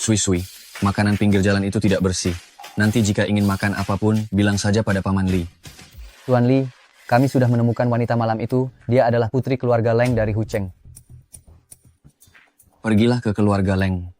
Sui-sui, makanan pinggir jalan itu tidak bersih. Nanti jika ingin makan apapun, bilang saja pada Paman Li. Tuan Li, kami sudah menemukan wanita malam itu. Dia adalah putri keluarga Leng dari Hucheng. Pergilah ke keluarga Leng.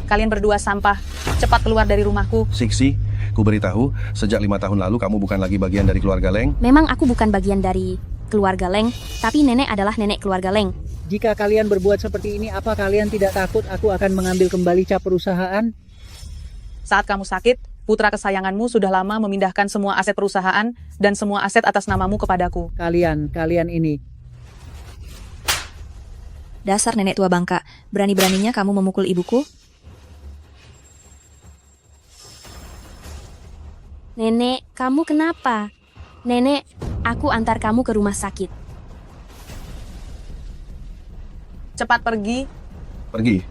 Kalian berdua sampah. Cepat keluar dari rumahku. Siksi, ku beritahu, sejak 5 tahun lalu kamu bukan lagi bagian dari keluarga Leng. Memang aku bukan bagian dari keluarga Leng, tapi nenek adalah nenek keluarga Leng. Jika kalian berbuat seperti ini, apa kalian tidak takut aku akan mengambil kembali cap perusahaan? Saat kamu sakit, putra kesayanganmu sudah lama memindahkan semua aset perusahaan dan semua aset atas namamu kepadaku. Kalian ini. Dasar nenek tua bangka, berani-beraninya kamu memukul ibuku? Nenek, kamu kenapa? Nenek, aku antar kamu ke rumah sakit. Cepat pergi. Pergi.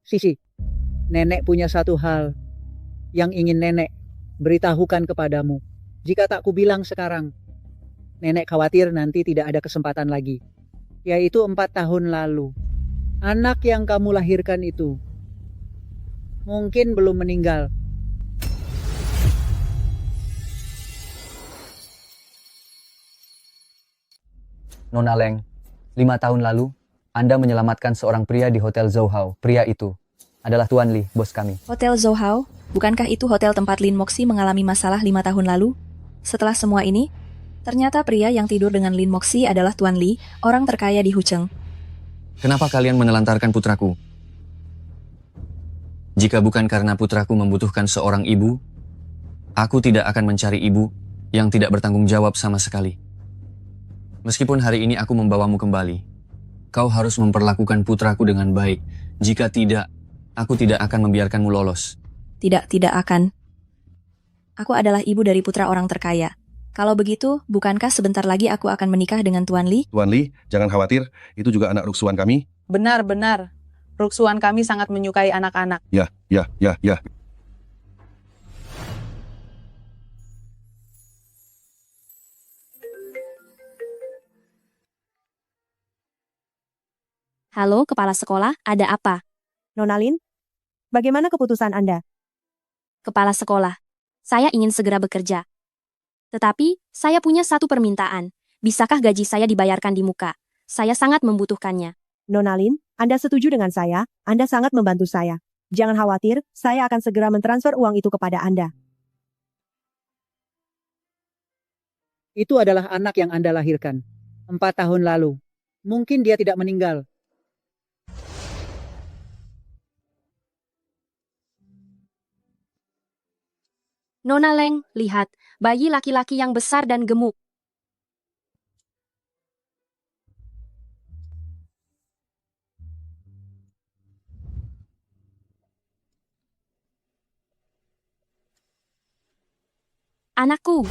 Sisi, nenek punya satu hal yang ingin nenek beritahukan kepadamu. Jika tak kubilang sekarang, nenek khawatir nanti tidak ada kesempatan lagi. Yaitu 4 tahun lalu. Anak yang kamu lahirkan itu mungkin belum meninggal. Nona Leng, 5 tahun lalu, Anda menyelamatkan seorang pria di Hotel Zhouhao. Pria itu adalah Tuan Li, bos kami. Hotel Zhouhao, bukankah itu hotel tempat Lin Moxi mengalami masalah 5 tahun lalu? Setelah semua ini, ternyata pria yang tidur dengan Lin Moxi adalah Tuan Li, orang terkaya di Hucheng. Kenapa kalian menelantarkan putraku? Jika bukan karena putraku membutuhkan seorang ibu, aku tidak akan mencari ibu yang tidak bertanggung jawab sama sekali. Meskipun hari ini aku membawamu kembali, kau harus memperlakukan putraku dengan baik. Jika tidak, aku tidak akan membiarkanmu lolos. Tidak akan. Aku adalah ibu dari putra orang terkaya. Kalau begitu, bukankah sebentar lagi aku akan menikah dengan Tuan Li? Tuan Li, jangan khawatir, itu juga anak ruksuan kami. Benar. Ruksuan kami sangat menyukai anak-anak. Ya. Halo, kepala sekolah, ada apa? Nona Lin, bagaimana keputusan Anda? Kepala sekolah, saya ingin segera bekerja. Tetapi, saya punya satu permintaan. Bisakah gaji saya dibayarkan di muka? Saya sangat membutuhkannya. Nona Lin, Anda setuju dengan saya, Anda sangat membantu saya. Jangan khawatir, saya akan segera mentransfer uang itu kepada Anda. Itu adalah anak yang Anda lahirkan 4 tahun lalu. Mungkin dia tidak meninggal. Nona Leng, lihat, bayi laki-laki yang besar dan gemuk. Anakku.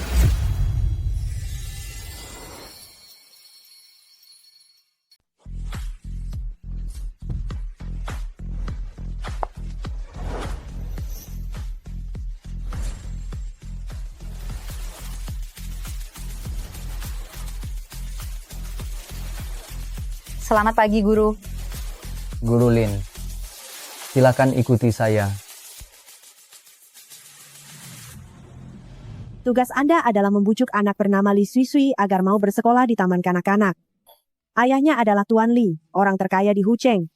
Selamat pagi, Guru. Guru Lin, silakan ikuti saya. Tugas Anda adalah membujuk anak bernama Li Sui agar mau bersekolah di taman kanak-kanak. Ayahnya adalah Tuan Li, orang terkaya di Hucheng.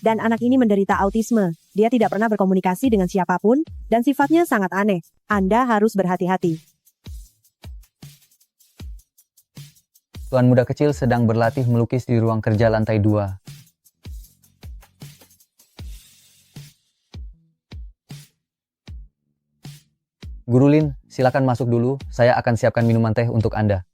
Dan anak ini menderita autisme. Dia tidak pernah berkomunikasi dengan siapapun, dan sifatnya sangat aneh. Anda harus berhati-hati. Tuan muda kecil sedang berlatih melukis di ruang kerja lantai 2. Guru Lin, silakan masuk dulu. Saya akan siapkan minuman teh untuk Anda.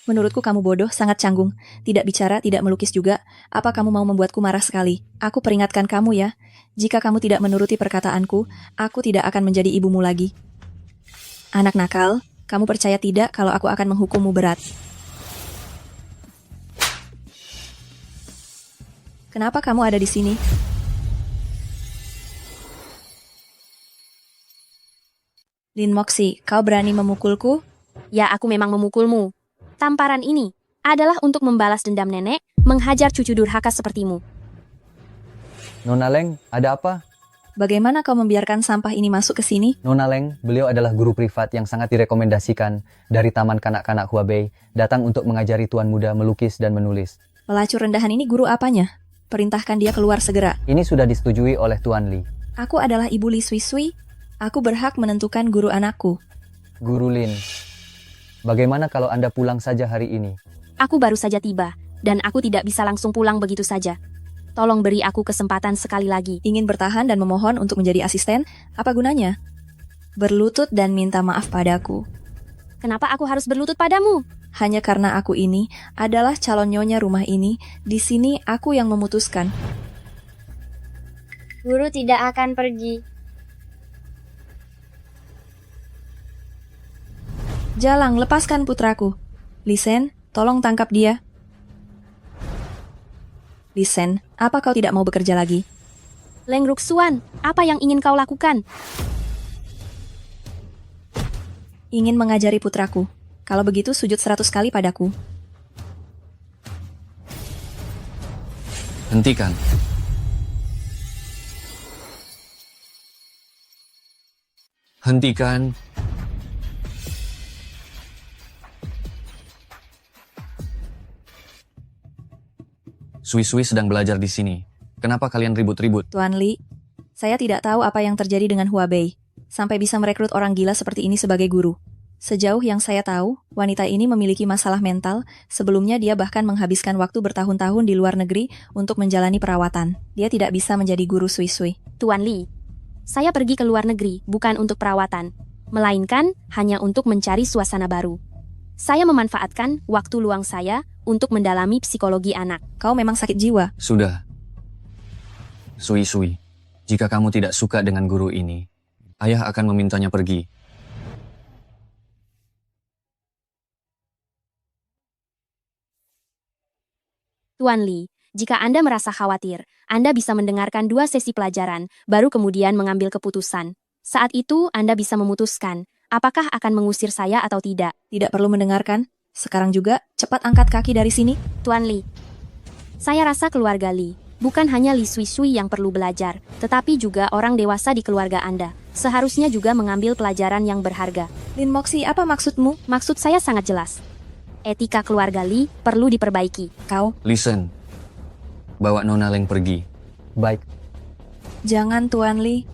Menurutku kamu bodoh, sangat canggung. Tidak bicara, tidak melukis juga. Apa kamu mau membuatku marah sekali? Aku peringatkan kamu ya. Jika kamu tidak menuruti perkataanku, aku tidak akan menjadi ibumu lagi. Anak nakal, kamu percaya tidak kalau aku akan menghukummu berat? Kenapa kamu ada di sini? Lin Moxie, kau berani memukulku? Ya, aku memang memukulmu. Tamparan ini adalah untuk membalas dendam nenek menghajar cucu durhaka sepertimu. Nona Leng, ada apa? Bagaimana kau membiarkan sampah ini masuk ke sini? Nona Leng, beliau adalah guru privat yang sangat direkomendasikan dari Taman Kanak-Kanak Huabei, datang untuk mengajari tuan muda melukis dan menulis. Pelacur rendahan ini guru apanya? Perintahkan dia keluar segera. Ini sudah disetujui oleh Tuan Li. Aku adalah ibu Li Sui Sui. Aku berhak menentukan guru anakku. Guru Lin, bagaimana kalau Anda pulang saja hari ini? Aku baru saja tiba, dan aku tidak bisa langsung pulang begitu saja. Tolong beri aku kesempatan sekali lagi. Ingin bertahan dan memohon untuk menjadi asisten? Apa gunanya? Berlutut dan minta maaf padaku. Kenapa aku harus berlutut padamu? Hanya karena aku ini adalah calon nyonya rumah ini, di sini aku yang memutuskan. Guru tidak akan pergi. Jalang, lepaskan putraku. Lisen, tolong tangkap dia. Lisen, apa kau tidak mau bekerja lagi? Leng Ruxuan, apa yang ingin kau lakukan? Ingin mengajari putraku. Kalau begitu sujud 100 kali padaku. Hentikan. Hentikan. Sui-Sui sedang belajar di sini. Kenapa kalian ribut-ribut? Tuan Li, saya tidak tahu apa yang terjadi dengan Huabei, sampai bisa merekrut orang gila seperti ini sebagai guru. Sejauh yang saya tahu, wanita ini memiliki masalah mental, sebelumnya dia bahkan menghabiskan waktu bertahun-tahun di luar negeri untuk menjalani perawatan. Dia tidak bisa menjadi guru Sui-Sui. Tuan Li, saya pergi ke luar negeri bukan untuk perawatan, melainkan hanya untuk mencari suasana baru. Saya memanfaatkan waktu luang saya untuk mendalami psikologi anak. Kau memang sakit jiwa. Sudah. Sui-Sui, jika kamu tidak suka dengan guru ini, ayah akan memintanya pergi. Tuan Li, jika Anda merasa khawatir, Anda bisa mendengarkan 2 sesi pelajaran, baru kemudian mengambil keputusan. Saat itu, Anda bisa memutuskan, apakah akan mengusir saya atau tidak. Tidak perlu mendengarkan. Sekarang juga, cepat angkat kaki dari sini. Tuan Li, saya rasa keluarga Li, bukan hanya Li Sui Sui yang perlu belajar, tetapi juga orang dewasa di keluarga Anda. Seharusnya juga mengambil pelajaran yang berharga. Lin Moxie, apa maksudmu? Maksud saya sangat jelas. Etika keluarga Li perlu diperbaiki. Kau, Listen, bawa Nona Leng pergi. Baik, jangan Tuan Li.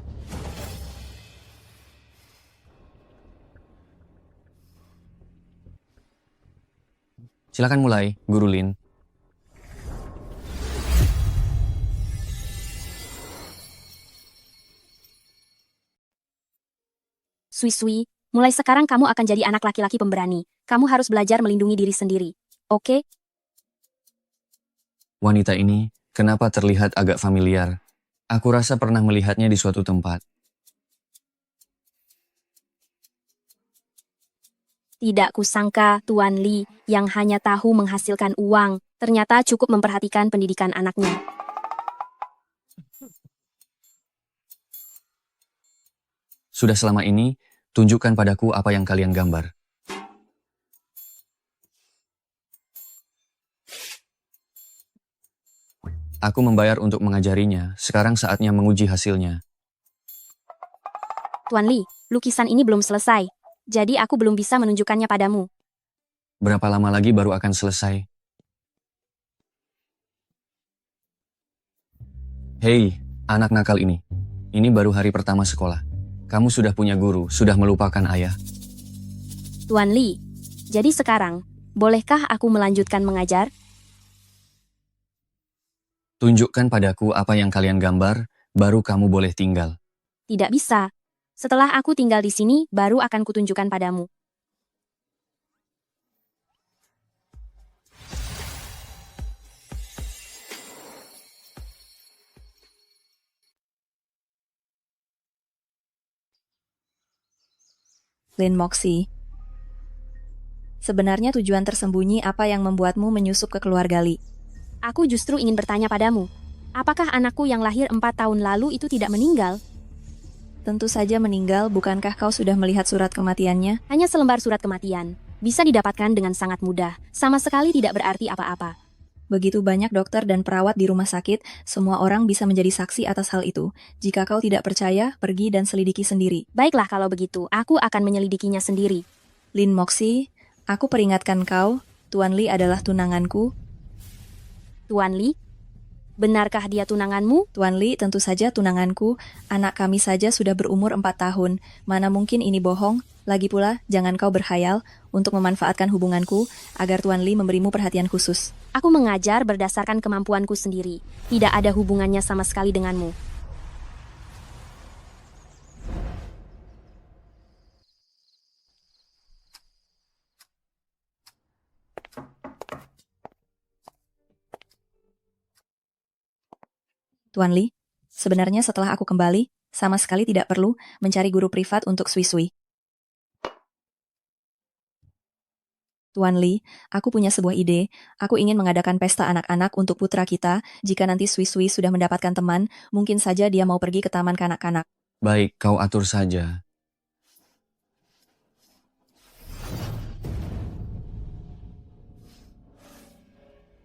Silakan mulai, Guru Lin. Sui Sui, mulai sekarang kamu akan jadi anak laki-laki pemberani. Kamu harus belajar melindungi diri sendiri. Oke? Wanita ini, kenapa terlihat agak familiar? Aku rasa pernah melihatnya di suatu tempat. Tidak kusangka Tuan Li yang hanya tahu menghasilkan uang, ternyata cukup memperhatikan pendidikan anaknya. Sudah selama ini, tunjukkan padaku apa yang kalian gambar. Aku membayar untuk mengajarinya, sekarang saatnya menguji hasilnya. Tuan Li, lukisan ini belum selesai, jadi aku belum bisa menunjukkannya padamu. Berapa lama lagi baru akan selesai? Hei, anak nakal ini. Ini baru hari pertama sekolah. Kamu sudah punya guru, sudah melupakan ayah. Tuan Li, jadi sekarang, bolehkah aku melanjutkan mengajar? Tunjukkan padaku apa yang kalian gambar, baru kamu boleh tinggal. Tidak bisa. Setelah aku tinggal di sini, baru akan kutunjukkan padamu. Lin Moxie. Sebenarnya tujuan tersembunyi apa yang membuatmu menyusup ke keluarga Li? Aku justru ingin bertanya padamu. Apakah anakku yang lahir 4 tahun lalu itu tidak meninggal? Tentu saja meninggal, bukankah kau sudah melihat surat kematiannya? Hanya selembar surat kematian. Bisa didapatkan dengan sangat mudah. Sama sekali tidak berarti apa-apa. Begitu banyak dokter dan perawat di rumah sakit, semua orang bisa menjadi saksi atas hal itu. Jika kau tidak percaya, pergi dan selidiki sendiri. Baiklah kalau begitu, aku akan menyelidikinya sendiri. Lin Moxie, aku peringatkan kau, Tuan Li adalah tunanganku. Tuan Li, benarkah dia tunanganmu? Tuan Li tentu saja tunanganku, anak kami saja sudah berumur 4 tahun. Mana mungkin ini bohong? Lagi pula, jangan kau berhayal untuk memanfaatkan hubunganku agar Tuan Li memberimu perhatian khusus. Aku mengajar berdasarkan kemampuanku sendiri. Tidak ada hubungannya sama sekali denganmu. Tuan Li, sebenarnya setelah aku kembali, sama sekali tidak perlu mencari guru privat untuk Sui-Sui. Tuan Li, aku punya sebuah ide. Aku ingin mengadakan pesta anak-anak untuk putra kita. Jika nanti Sui-Sui sudah mendapatkan teman, mungkin saja dia mau pergi ke taman kanak-kanak. Baik, kau atur saja.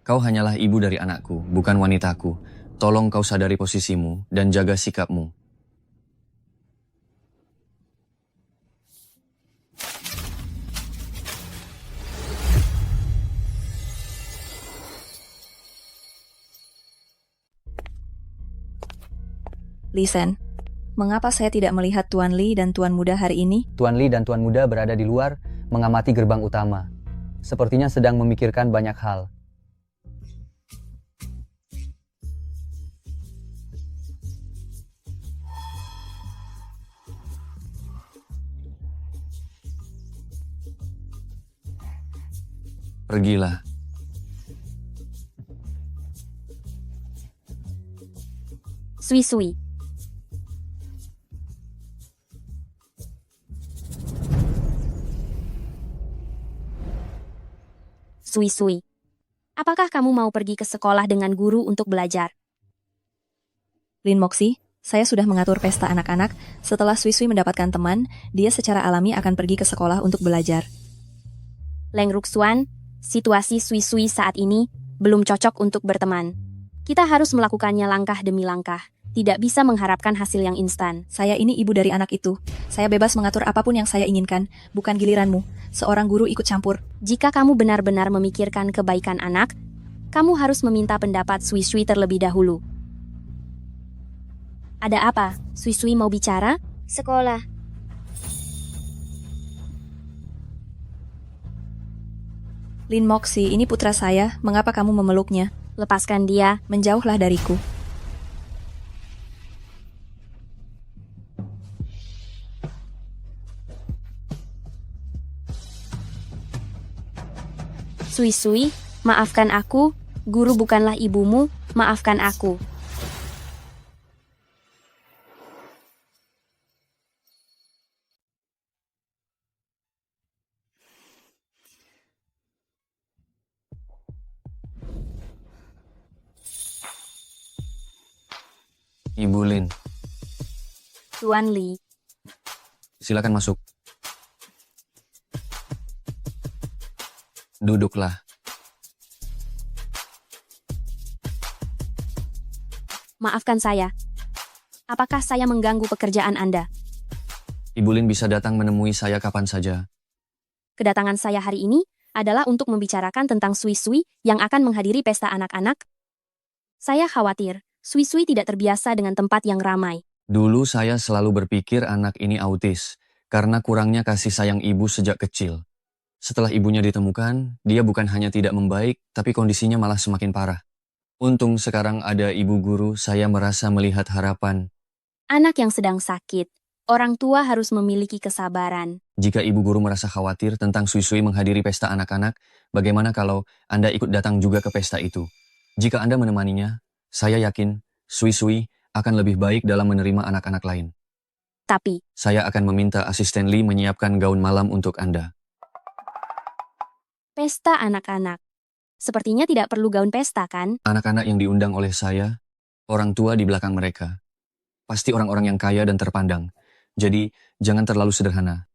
Kau hanyalah ibu dari anakku, bukan wanitaku. Tolong kau sadari posisimu dan jaga sikapmu. Li Sen, mengapa saya tidak melihat Tuan Li dan Tuan Muda hari ini? Tuan Li dan Tuan Muda berada di luar mengamati gerbang utama. Sepertinya sedang memikirkan banyak hal. Pergilah. Sui-Sui. Sui-Sui. Apakah kamu mau pergi ke sekolah dengan guru untuk belajar? Lin Moxie, saya sudah mengatur pesta anak-anak. Setelah Sui-Sui mendapatkan teman, dia secara alami akan pergi ke sekolah untuk belajar. Leng Ruxuan, situasi Sui-Sui saat ini belum cocok untuk berteman. Kita harus melakukannya langkah demi langkah. Tidak bisa mengharapkan hasil yang instan. Saya ini ibu dari anak itu. Saya bebas mengatur apapun yang saya inginkan. Bukan giliranmu. Seorang guru ikut campur. Jika kamu benar-benar memikirkan kebaikan anak, kamu harus meminta pendapat Sui-Sui terlebih dahulu. Ada apa? Sui-Sui mau bicara? Sekolah. Lin Moxie, ini putra saya. Mengapa kamu memeluknya? Lepaskan dia. Menjauhlah dariku. Sui-Sui, maafkan aku. Guru bukanlah ibumu. Maafkan aku. Ibu Lin, Tuan Li. silakan masuk. Duduklah. Maafkan saya. Apakah saya mengganggu pekerjaan Anda? Ibu Lin bisa datang menemui saya kapan saja. Kedatangan saya hari ini adalah untuk membicarakan tentang Sui-Sui yang akan menghadiri pesta anak-anak. Saya khawatir, Sui-Sui tidak terbiasa dengan tempat yang ramai. Dulu saya selalu berpikir anak ini autis, karena kurangnya kasih sayang ibu sejak kecil. Setelah ibunya ditemukan, dia bukan hanya tidak membaik, tapi kondisinya malah semakin parah. Untung sekarang ada ibu guru, saya merasa melihat harapan. Anak yang sedang sakit, orang tua harus memiliki kesabaran. Jika ibu guru merasa khawatir tentang Sui-Sui menghadiri pesta anak-anak, bagaimana kalau Anda ikut datang juga ke pesta itu? Jika Anda menemaninya, saya yakin Sui-Sui akan lebih baik dalam menerima anak-anak lain. Tapi, Saya akan meminta asisten Lee menyiapkan gaun malam untuk Anda. pesta anak-anak. Sepertinya tidak perlu gaun pesta, kan? Anak-anak yang diundang oleh saya, orang tua di belakang mereka. Pasti orang-orang yang kaya dan terpandang. Jadi, jangan terlalu sederhana.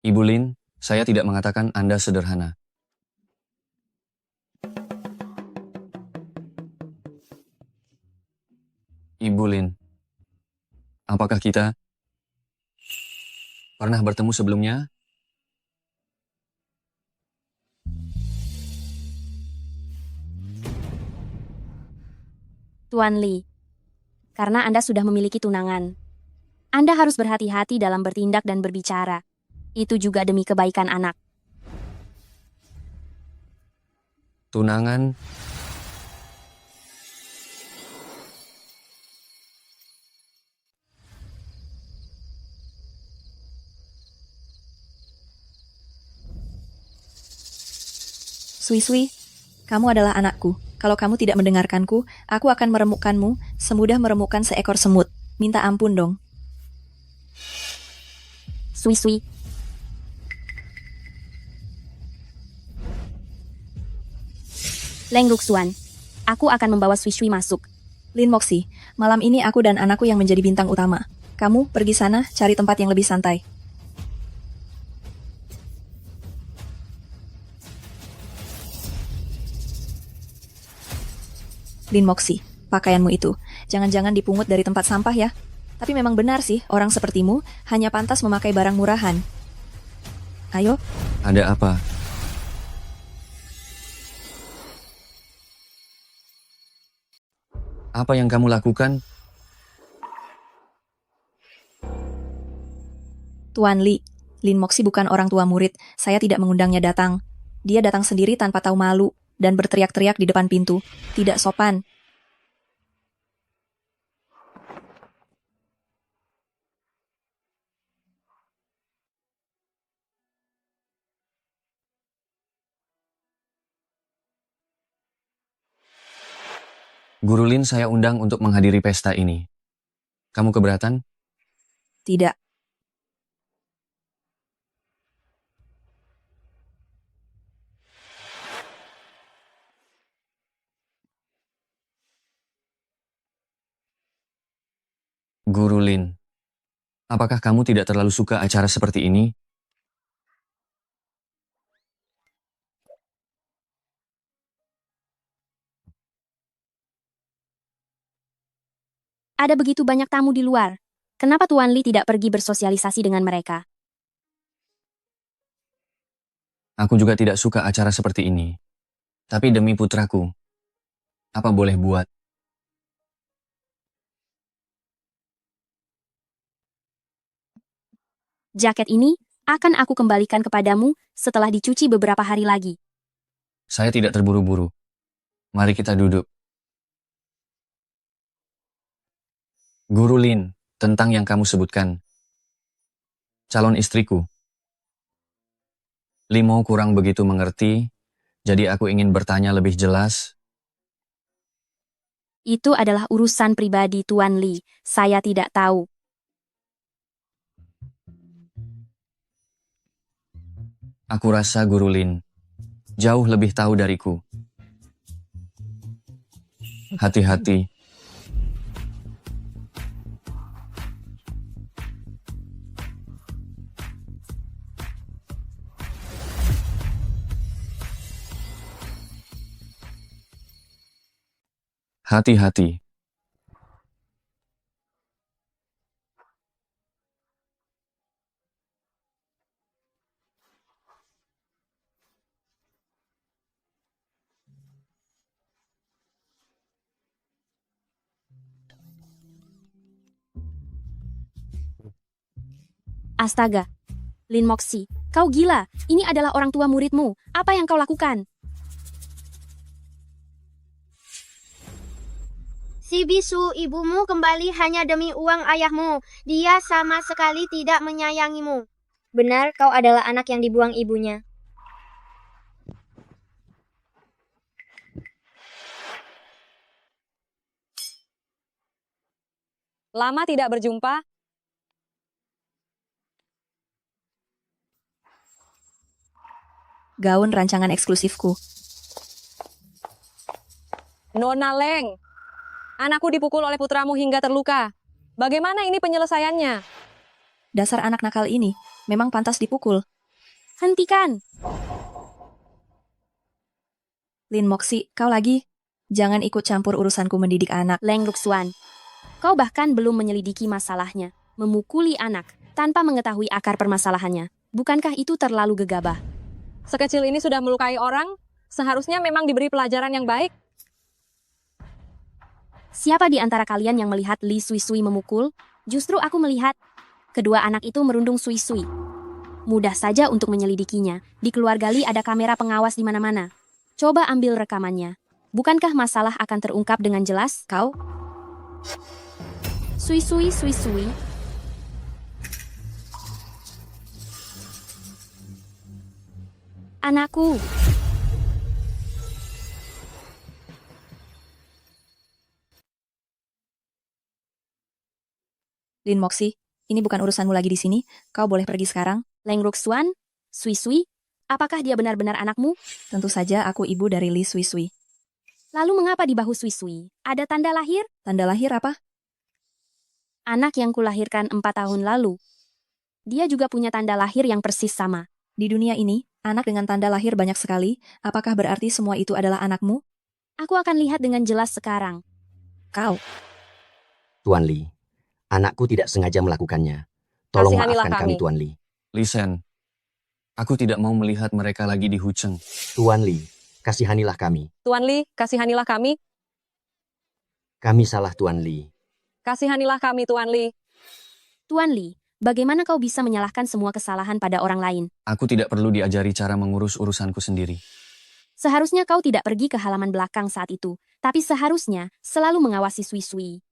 Ibu Lin, saya tidak mengatakan Anda sederhana. Ibu Lin, apakah kita pernah bertemu sebelumnya? Tuan Lee, karena Anda sudah memiliki tunangan. Anda harus berhati-hati dalam bertindak dan berbicara. Itu juga demi kebaikan anak. Tunangan, Sui-sui, kamu adalah anakku. Kalau kamu tidak mendengarkanku, aku akan meremukkanmu semudah meremukkan seekor semut. Minta ampun dong. Sui-sui. Leng Ruxuan, aku akan membawa Sui-sui masuk. Lin Moxie, malam ini aku dan anakku yang menjadi bintang utama. Kamu pergi sana, cari tempat yang lebih santai. Lin Moxie, pakaianmu itu, jangan-jangan dipungut dari tempat sampah ya. Tapi memang benar sih, orang sepertimu hanya pantas memakai barang murahan. Ayo, ada apa? Apa yang kamu lakukan? Tuan Li, Lin Moxie bukan orang tua murid, saya tidak mengundangnya datang. Dia datang sendiri tanpa tahu malu, dan berteriak-teriak di depan pintu. Tidak sopan. Guru Lin saya undang untuk menghadiri pesta ini. Kamu keberatan? Tidak. Guru Lin, apakah kamu tidak terlalu suka acara seperti ini? Ada begitu banyak tamu di luar. Kenapa Tuan Lee tidak pergi bersosialisasi dengan mereka? Aku juga tidak suka acara seperti ini. Tapi demi putraku, apa boleh buat? Jaket ini akan aku kembalikan kepadamu setelah dicuci beberapa hari lagi. Saya tidak terburu-buru. Mari kita duduk. Guru Lin, tentang yang kamu sebutkan. Calon istriku. Limo kurang begitu mengerti, jadi aku ingin bertanya lebih jelas. Itu adalah urusan pribadi Tuan Lee. Saya tidak tahu. Aku rasa Guru Lin jauh lebih tahu dariku. Hati-hati. Hati-hati. Astaga. Lin Moxie, kau gila. Ini adalah orang tua muridmu. Apa yang kau lakukan? Si bisu ibumu kembali hanya demi uang ayahmu. Dia sama sekali tidak menyayangimu. Benar, kau adalah anak yang dibuang ibunya. Lama tidak berjumpa. gaun rancangan eksklusifku. Nona Leng, anakku dipukul oleh putramu hingga terluka. Bagaimana ini penyelesaiannya? Dasar anak nakal ini, memang pantas dipukul. Hentikan! Lin Moxi, kau lagi? Jangan ikut campur urusanku mendidik anak. Leng Ruxuan, kau bahkan belum menyelidiki masalahnya. Memukuli anak tanpa mengetahui akar permasalahannya. Bukankah itu terlalu gegabah? Sekecil ini sudah melukai orang, seharusnya memang diberi pelajaran yang baik. Siapa di antara kalian yang melihat Li Sui Sui memukul? Justru aku melihat kedua anak itu merundung Sui Sui. Mudah saja untuk menyelidikinya. Di keluarga Li ada kamera pengawas di mana-mana. Coba ambil rekamannya. Bukankah masalah akan terungkap dengan jelas? Kau? Sui Sui Sui Sui. Anakku. Lin Moxi, ini bukan urusanmu lagi di sini. Kau boleh pergi sekarang. Leng Ruxuan, Sui Sui, apakah dia benar-benar anakmu? Tentu saja aku ibu dari Li Sui Sui. Lalu mengapa di bahu Sui Sui ada tanda lahir? Tanda lahir apa? Anak yang kulahirkan 4 tahun lalu. Dia juga punya tanda lahir yang persis sama. Di dunia ini, anak dengan tanda lahir banyak sekali. Apakah berarti semua itu adalah anakmu? Aku akan lihat dengan jelas sekarang. Kau. Tuan Li, anakku tidak sengaja melakukannya. Tolong Kasihanilah maafkan kami, kami. Tuan Li. Li Shen, aku tidak mau melihat mereka lagi di Hucheng. Tuan Li, kasihanilah kami. Tuan Li, kasihanilah kami. Kami salah, Tuan Li. Kasihanilah kami, Tuan Li. Tuan Li, bagaimana kau bisa menyalahkan semua kesalahan pada orang lain? Aku tidak perlu diajari cara mengurus urusanku sendiri. Seharusnya kau tidak pergi ke halaman belakang saat itu, tapi seharusnya selalu mengawasi Sui Sui.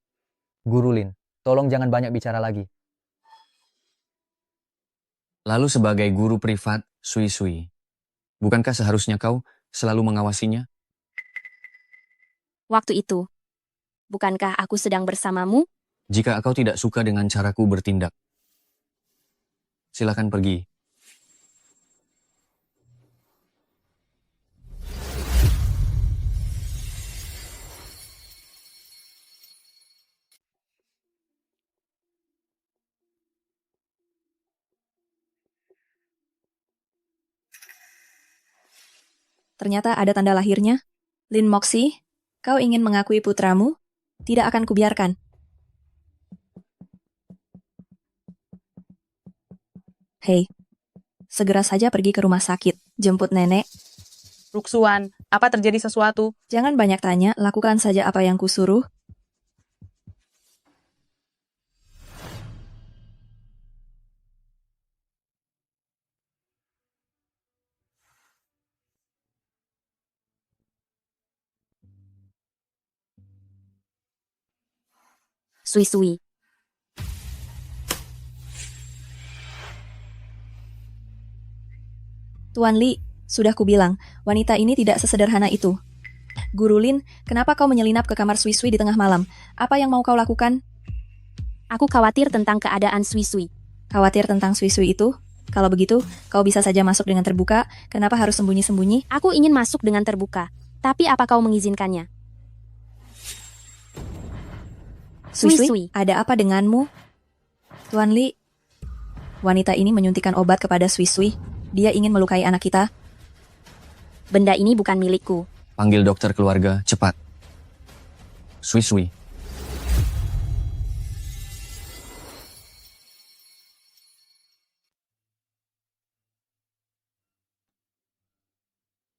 Guru Lin, tolong jangan banyak bicara lagi. Lalu sebagai guru privat, Sui Sui, bukankah seharusnya kau selalu mengawasinya? Waktu itu, bukankah aku sedang bersamamu? Jika kau tidak suka dengan caraku bertindak, silakan pergi. Ternyata ada tanda lahirnya. Lin Moxi, kau ingin mengakui putramu? Tidak akan kubiarkan. Hei, segera saja pergi ke rumah sakit. Jemput nenek. Ruxuan, apa terjadi sesuatu? Jangan banyak tanya, lakukan saja apa yang kusuruh. Sui Sui. Tuan Li, sudah kubilang, wanita ini tidak sesederhana itu. Guru Lin, kenapa kau menyelinap ke kamar Sui Sui di tengah malam? Apa yang mau kau lakukan? Aku khawatir tentang keadaan Sui Sui. Khawatir tentang Sui Sui itu? Kalau begitu, kau bisa saja masuk dengan terbuka. Kenapa harus sembunyi-sembunyi? Aku ingin masuk dengan terbuka. Tapi apa kau mengizinkannya? Sui Sui Sui, Sui. ada apa denganmu? Tuan Li, wanita ini menyuntikkan obat kepada Sui Sui. Dia ingin melukai anak kita. Benda ini bukan milikku. Panggil dokter keluarga, cepat. Sui Sui.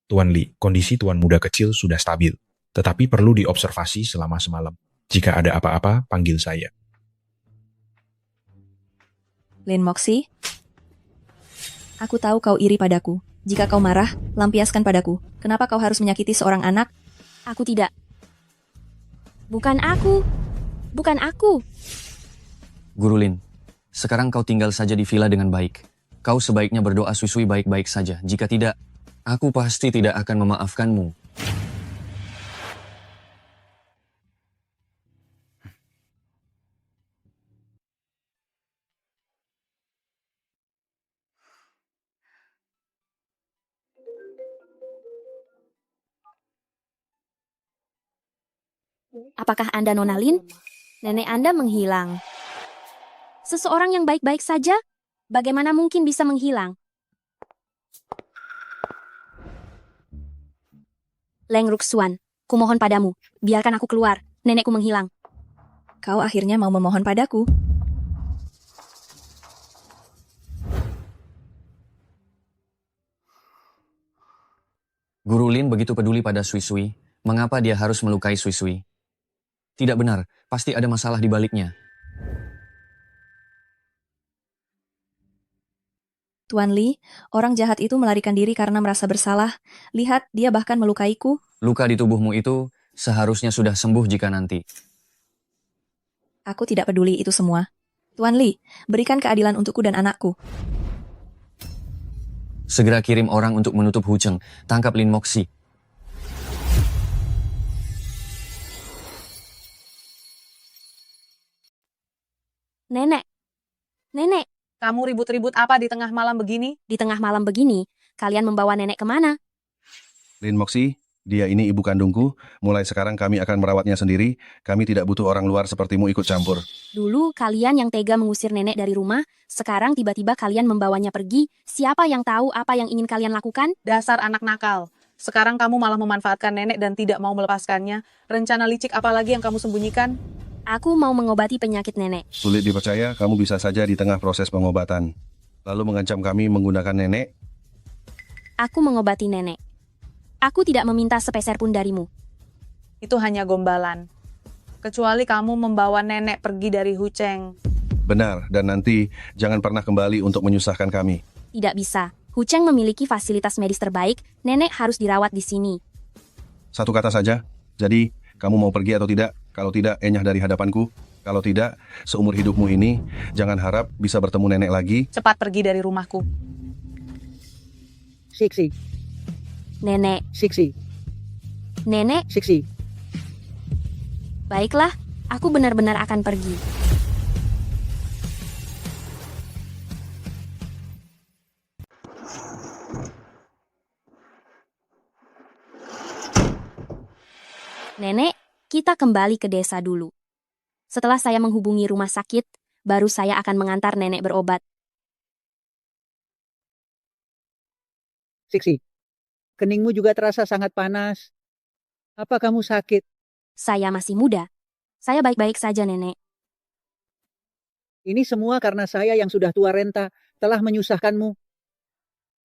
Tuan Li, kondisi tuan muda kecil sudah stabil, tetapi perlu diobservasi selama semalam. Jika ada apa-apa, panggil saya. Lin Moxi, aku tahu kau iri padaku. Jika kau marah, lampiaskan padaku. Kenapa kau harus menyakiti seorang anak? Aku tidak. Bukan aku. Bukan aku. Guru Lin, sekarang kau tinggal saja di villa dengan baik. Kau sebaiknya berdoa Sui Sui baik-baik saja. Jika tidak, aku pasti tidak akan memaafkanmu. Apakah Anda Nona Lin? Nenek Anda menghilang. Seseorang yang baik-baik saja? Bagaimana mungkin bisa menghilang? Leng Ruxuan, kumohon padamu, biarkan aku keluar. Nenekku menghilang. Kau akhirnya mau memohon padaku. Guru Lin begitu peduli pada Sui Sui, mengapa dia harus melukai Sui Sui? Tidak benar, pasti ada masalah di baliknya. Tuan Li, orang jahat itu melarikan diri karena merasa bersalah. Lihat, dia bahkan melukaiku. Luka di tubuhmu itu seharusnya sudah sembuh jika nanti. Aku tidak peduli itu semua. Tuan Li, berikan keadilan untukku dan anakku. Segera kirim orang untuk menutup Hu Cheng, tangkap Lin Moxi. Nenek. Nenek, Kamu ribut-ribut apa di tengah malam begini? di tengah malam begini, kalian membawa nenek kemana? Lin Moxi, dia ini ibu kandungku. Mulai sekarang kami akan merawatnya sendiri. Kami tidak butuh orang luar sepertimu ikut campur. Dulu kalian yang tega mengusir nenek dari rumah, sekarang tiba-tiba kalian membawanya pergi. Siapa yang tahu apa yang ingin kalian lakukan? Dasar anak nakal. Sekarang kamu malah memanfaatkan nenek dan tidak mau melepaskannya. Rencana licik apa lagi yang kamu sembunyikan? Aku mau mengobati penyakit nenek. Sulit dipercaya, kamu bisa saja di tengah proses pengobatan. Lalu mengancam kami menggunakan nenek. Aku mengobati nenek. Aku tidak meminta sepeser pun darimu. Itu hanya gombalan. Kecuali kamu membawa nenek pergi dari Hu Cheng. Benar, dan nanti jangan pernah kembali untuk menyusahkan kami. Tidak bisa. Hu Cheng memiliki fasilitas medis terbaik, nenek harus dirawat di sini. Satu kata saja, jadi kamu mau pergi atau tidak? Kalau tidak, enyah dari hadapanku. Kalau tidak, seumur hidupmu ini, jangan harap bisa bertemu nenek lagi. Cepat pergi dari rumahku. Siksi, Nenek, siksi, nenek, siksi. baiklah, aku benar-benar akan pergi. Nenek, kita kembali ke desa dulu. Setelah saya menghubungi rumah sakit, baru saya akan mengantar nenek berobat. Siksi, keningmu juga terasa sangat panas. Apa kamu sakit? Saya masih muda. Saya baik-baik saja, nenek. Ini semua karena saya yang sudah tua renta telah menyusahkanmu.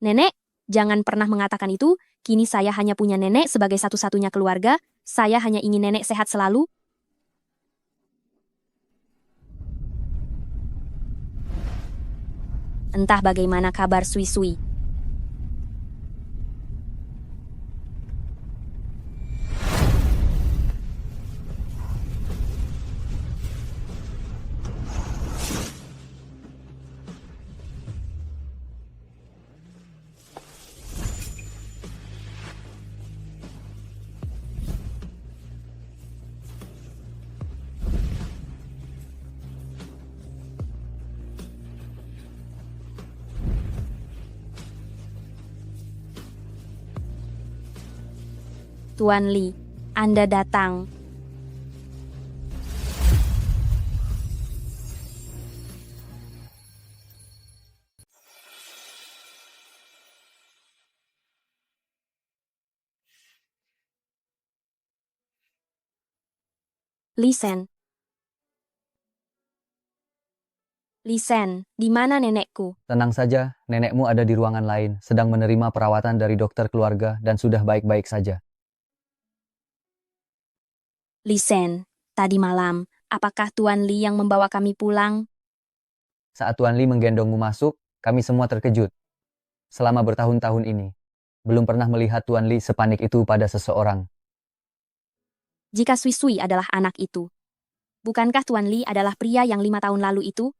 Nenek, jangan pernah mengatakan itu. Kini saya hanya punya nenek sebagai satu-satunya keluarga. Saya hanya ingin nenek sehat selalu. Entah bagaimana kabar Sui Sui. Tuan Li, Anda datang. Lisen. Lisen, di mana nenekku? Tenang saja, nenekmu ada di ruangan lain, sedang menerima perawatan dari dokter keluarga dan sudah baik-baik saja. Lisen, tadi malam, apakah Tuan Li yang membawa kami pulang? Saat Tuan Li menggendongmu masuk, kami semua terkejut. Selama bertahun-tahun ini, belum pernah melihat Tuan Li sepanik itu pada seseorang. Jika Sui Sui adalah anak itu, bukankah Tuan Li adalah pria yang 5 tahun lalu itu?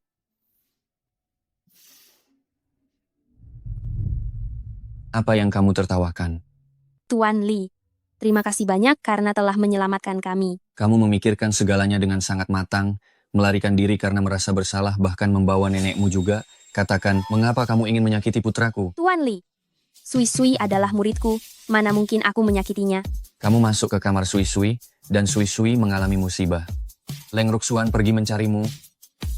Apa yang kamu tertawakan? Tuan Li, terima kasih banyak karena telah menyelamatkan kami. Kamu memikirkan segalanya dengan sangat matang, melarikan diri karena merasa bersalah bahkan membawa nenekmu juga. Katakan, mengapa kamu ingin menyakiti putraku? Tuan Li, Sui Sui adalah muridku, mana mungkin aku menyakitinya. Kamu masuk ke kamar Sui Sui, dan Sui Sui mengalami musibah. Leng Ruxuan pergi mencarimu.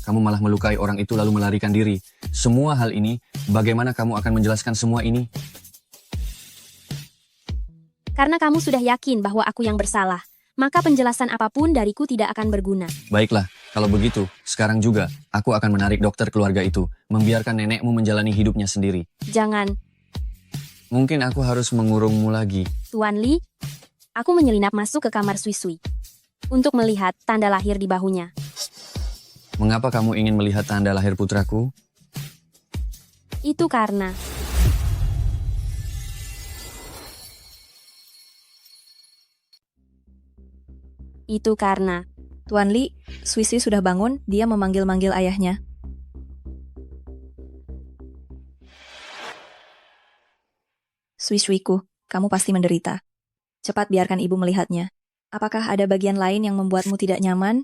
Kamu malah melukai orang itu lalu melarikan diri. Semua hal ini, bagaimana kamu akan menjelaskan semua ini? Karena kamu sudah yakin bahwa aku yang bersalah, maka penjelasan apapun dariku tidak akan berguna. Baiklah, kalau begitu, sekarang juga, aku akan menarik dokter keluarga itu, membiarkan nenekmu menjalani hidupnya sendiri. Jangan, Mungkin aku harus mengurungmu lagi. Tuan Li. Aku menyelinap masuk ke kamar Sui Sui untuk melihat tanda lahir di bahunya. Mengapa kamu ingin melihat tanda lahir putraku? Itu karena Tuan Li, Sui Sui sudah bangun, dia memanggil-manggil ayahnya. Sui Suiku, kamu pasti menderita. Cepat biarkan ibu melihatnya. Apakah ada bagian lain yang membuatmu tidak nyaman?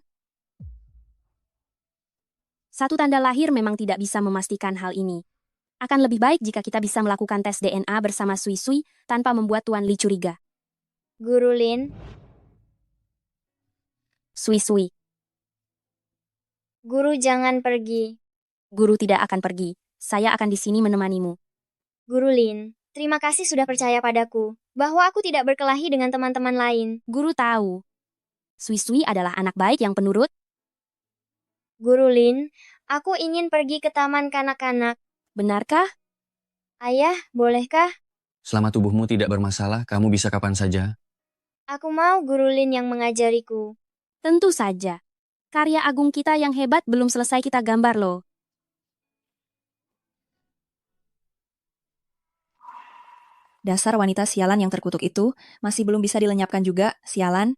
satu tanda lahir memang tidak bisa memastikan hal ini. Akan lebih baik jika kita bisa melakukan tes DNA bersama Sui Sui tanpa membuat Tuan Li curiga. Guru Lin, Sui Sui, guru jangan pergi. guru tidak akan pergi. Saya akan di sini menemanimu. Guru Lin, terima kasih sudah percaya padaku, bahwa aku tidak berkelahi dengan teman-teman lain. Guru tahu. Sui Sui adalah anak baik yang penurut. Guru Lin, aku ingin pergi ke taman kanak-kanak. Benarkah? Ayah, bolehkah? Selama tubuhmu tidak bermasalah, kamu bisa kapan saja. Aku mau Guru Lin yang mengajariku. Tentu saja. Karya agung kita yang hebat belum selesai kita gambar loh. Dasar wanita sialan yang terkutuk itu masih belum bisa dilenyapkan juga, sialan.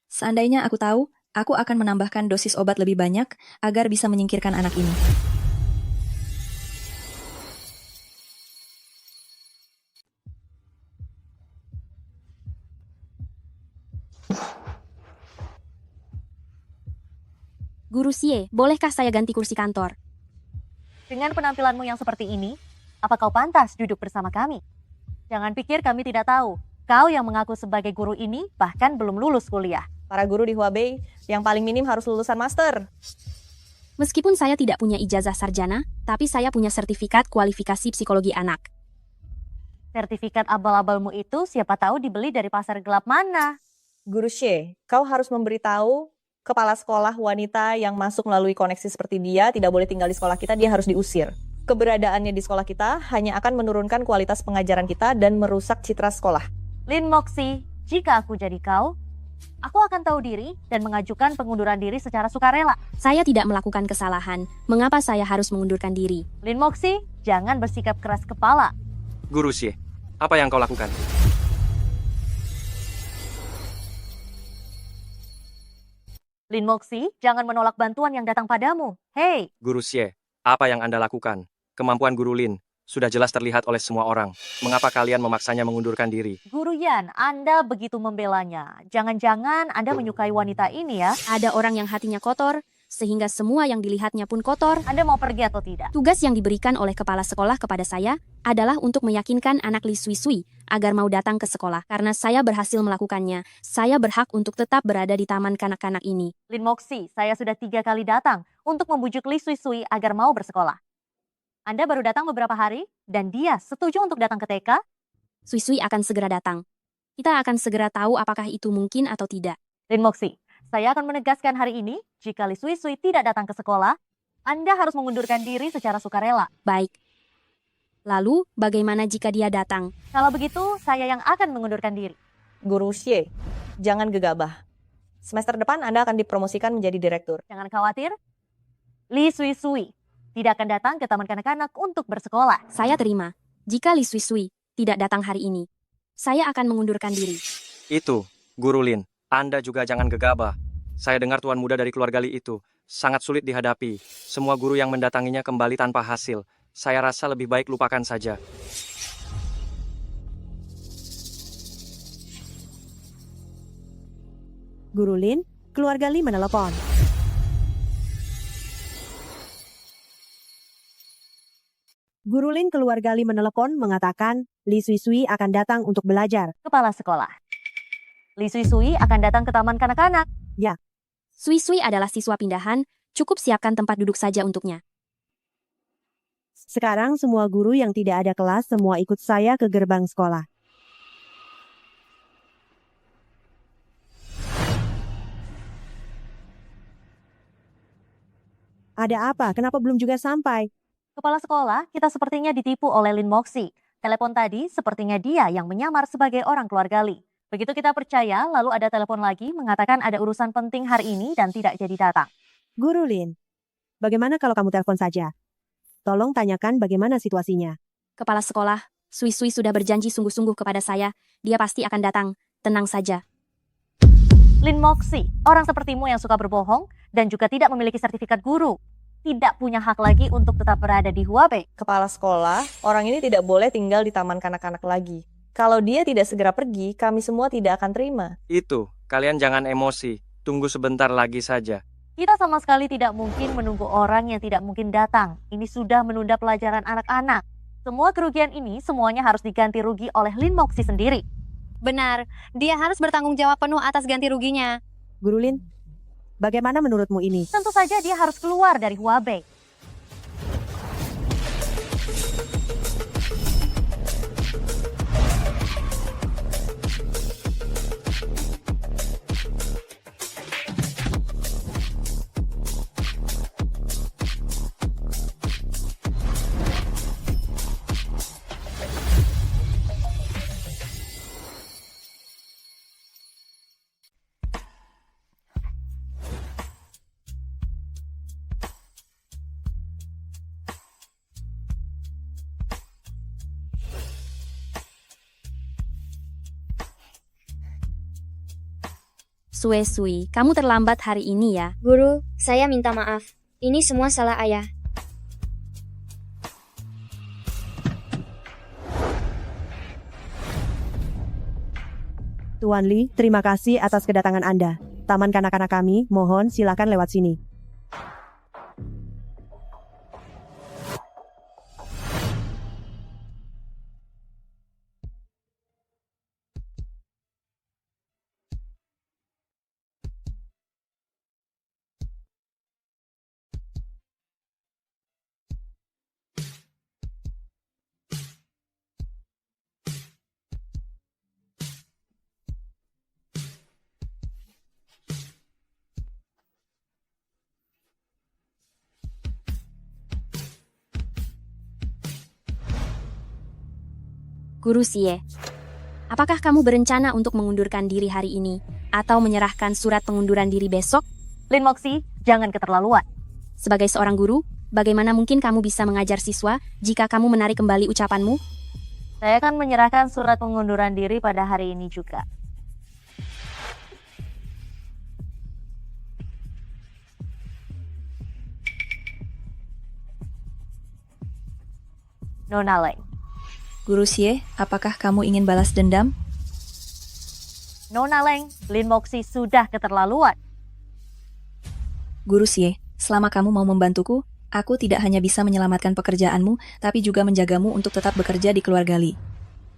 Seandainya aku tahu, aku akan menambahkan dosis obat lebih banyak agar bisa menyingkirkan anak ini. Guru Xie, bolehkah saya ganti kursi kantor? Dengan penampilanmu yang seperti ini, apa kau pantas duduk bersama kami? Jangan pikir kami tidak tahu. Kau yang mengaku sebagai guru ini bahkan belum lulus kuliah. Para guru di Huabei yang paling minim harus lulusan master. Meskipun saya tidak punya ijazah sarjana, tapi saya punya sertifikat kualifikasi psikologi anak. Sertifikat abal-abalmu itu siapa tahu dibeli dari pasar gelap mana? Guru Xie, kau harus memberitahu kepala sekolah wanita yang masuk melalui koneksi seperti dia tidak boleh tinggal di sekolah kita, dia harus diusir. Keberadaannya di sekolah kita hanya akan menurunkan kualitas pengajaran kita dan merusak citra sekolah. Lin Moxie, jika aku jadi kau, aku akan tahu diri dan mengajukan pengunduran diri secara sukarela. Saya tidak melakukan kesalahan. Mengapa saya harus mengundurkan diri? Lin Moxie, jangan bersikap keras kepala. Guru Xie, apa yang kau lakukan? Lin Moxie, jangan menolak bantuan yang datang padamu. Hei! Guru Xie, apa yang Anda lakukan? Kemampuan Guru Lin sudah jelas terlihat oleh semua orang. Mengapa kalian memaksanya mengundurkan diri? Guru Yan, Anda begitu membelanya. Jangan-jangan Anda menyukai wanita ini ya? Ada orang yang hatinya kotor, sehingga semua yang dilihatnya pun kotor. Anda mau pergi atau tidak? Tugas yang diberikan oleh kepala sekolah kepada saya adalah untuk meyakinkan anak Li Sui Sui agar mau datang ke sekolah. Karena saya berhasil melakukannya, saya berhak untuk tetap berada di taman kanak-kanak ini. Lin Moxie, saya sudah 3 kali datang untuk membujuk Li Sui Sui agar mau bersekolah. Anda baru datang beberapa hari, dan dia setuju untuk datang ke TK? Sui Sui akan segera datang. Kita akan segera tahu apakah itu mungkin atau tidak. Lin Moxie, saya akan menegaskan hari ini, jika Li Sui Sui tidak datang ke sekolah, Anda harus mengundurkan diri secara sukarela. Baik. Lalu, bagaimana jika dia datang? Kalau begitu, saya yang akan mengundurkan diri. Guru Xie, jangan gegabah. Semester depan Anda akan dipromosikan menjadi direktur. Jangan khawatir, Li Sui Sui tidak akan datang ke taman kanak-kanak untuk bersekolah. Saya terima. Jika Li Sui Sui tidak datang hari ini, saya akan mengundurkan diri. Itu, Guru Lin. Anda juga jangan gegabah. Saya dengar tuan muda dari keluarga Li itu sangat sulit dihadapi. Semua guru yang mendatanginya kembali tanpa hasil. Saya rasa lebih baik lupakan saja. Guru Lin, keluarga Li menelepon. Guru Lin keluarga Li menelepon mengatakan Li Sui Sui akan datang untuk belajar. Kepala sekolah. Li Sui akan datang ke taman kanak-kanak. Ya. Sui adalah siswa pindahan, cukup siapkan tempat duduk saja untuknya. Sekarang semua guru yang tidak ada kelas semua ikut saya ke gerbang sekolah. Ada apa? Kenapa belum juga sampai? Kepala sekolah, kita sepertinya ditipu oleh Lin Moxi. Telepon tadi sepertinya dia yang menyamar sebagai orang keluarga Li. Begitu kita percaya, lalu ada telepon lagi mengatakan ada urusan penting hari ini dan tidak jadi datang. Guru Lin, bagaimana kalau kamu telepon saja? Tolong tanyakan bagaimana situasinya. Kepala sekolah, Sui sudah berjanji sungguh-sungguh kepada saya. Dia pasti akan datang. Tenang saja. Lin Moxi, orang sepertimu yang suka berbohong dan juga tidak memiliki sertifikat guru, tidak punya hak lagi untuk tetap berada di Huabei. Kepala sekolah, orang ini tidak boleh tinggal di taman kanak-kanak lagi. Kalau dia tidak segera pergi, kami semua tidak akan terima. Itu, kalian jangan emosi. Tunggu sebentar lagi saja. Kita sama sekali tidak mungkin menunggu orang yang tidak mungkin datang. Ini sudah menunda pelajaran anak-anak. Semua kerugian ini semuanya harus diganti rugi oleh Lin Moxi sendiri. Benar, dia harus bertanggung jawab penuh atas ganti ruginya. Guru Lin, bagaimana menurutmu ini? Tentu saja dia harus keluar dari Huabei. Sui, kamu terlambat hari ini ya. Guru, saya minta maaf. Ini semua salah ayah. Tuan Li, terima kasih atas kedatangan Anda. Taman kanak-kanak kami, mohon silakan lewat sini. Guru Xie, apakah kamu berencana untuk mengundurkan diri hari ini atau menyerahkan surat pengunduran diri besok? Lin Moxi, jangan keterlaluan. Sebagai seorang guru, bagaimana mungkin kamu bisa mengajar siswa jika kamu menarik kembali ucapanmu? Saya akan menyerahkan surat pengunduran diri pada hari ini juga. Nona Leng. Guru Xie, apakah kamu ingin balas dendam? Nona Leng, Lin Moxi sudah keterlaluan. Guru Xie, selama kamu mau membantuku, aku tidak hanya bisa menyelamatkan pekerjaanmu, tapi juga menjagamu untuk tetap bekerja di keluarga Li.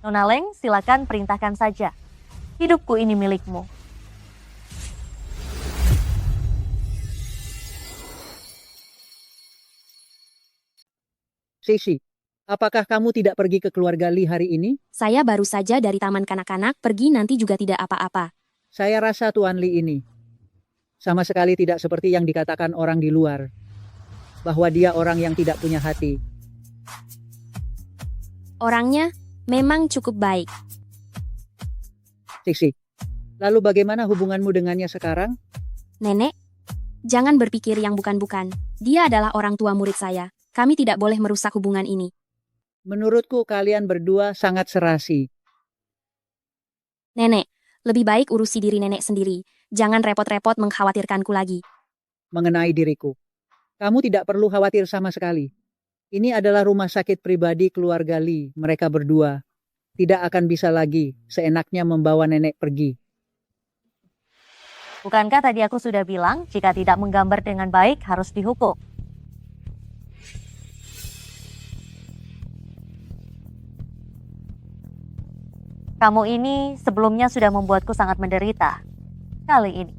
Nona Leng, silakan perintahkan saja. Hidupku ini milikmu. Sisi, apakah kamu tidak pergi ke keluarga Li hari ini? Saya baru saja dari taman kanak-kanak, pergi nanti juga tidak apa-apa. Saya rasa Tuan Li ini sama sekali tidak seperti yang dikatakan orang di luar, bahwa dia orang yang tidak punya hati. Orangnya memang cukup baik. Sisi, lalu bagaimana hubunganmu dengannya sekarang? Nenek, jangan berpikir yang bukan-bukan. Dia adalah orang tua murid saya. Kami tidak boleh merusak hubungan ini. Menurutku kalian berdua sangat serasi. Nenek, lebih baik urusi diri nenek sendiri. Jangan repot-repot mengkhawatirkanku lagi. Mengenai diriku, kamu tidak perlu khawatir sama sekali. Ini adalah rumah sakit pribadi keluarga Li. Mereka berdua tidak akan bisa lagi seenaknya membawa nenek pergi. Bukankah tadi aku sudah bilang, jika tidak menggambar dengan baik harus dihukum? Kamu ini sebelumnya sudah membuatku sangat menderita. Kali ini,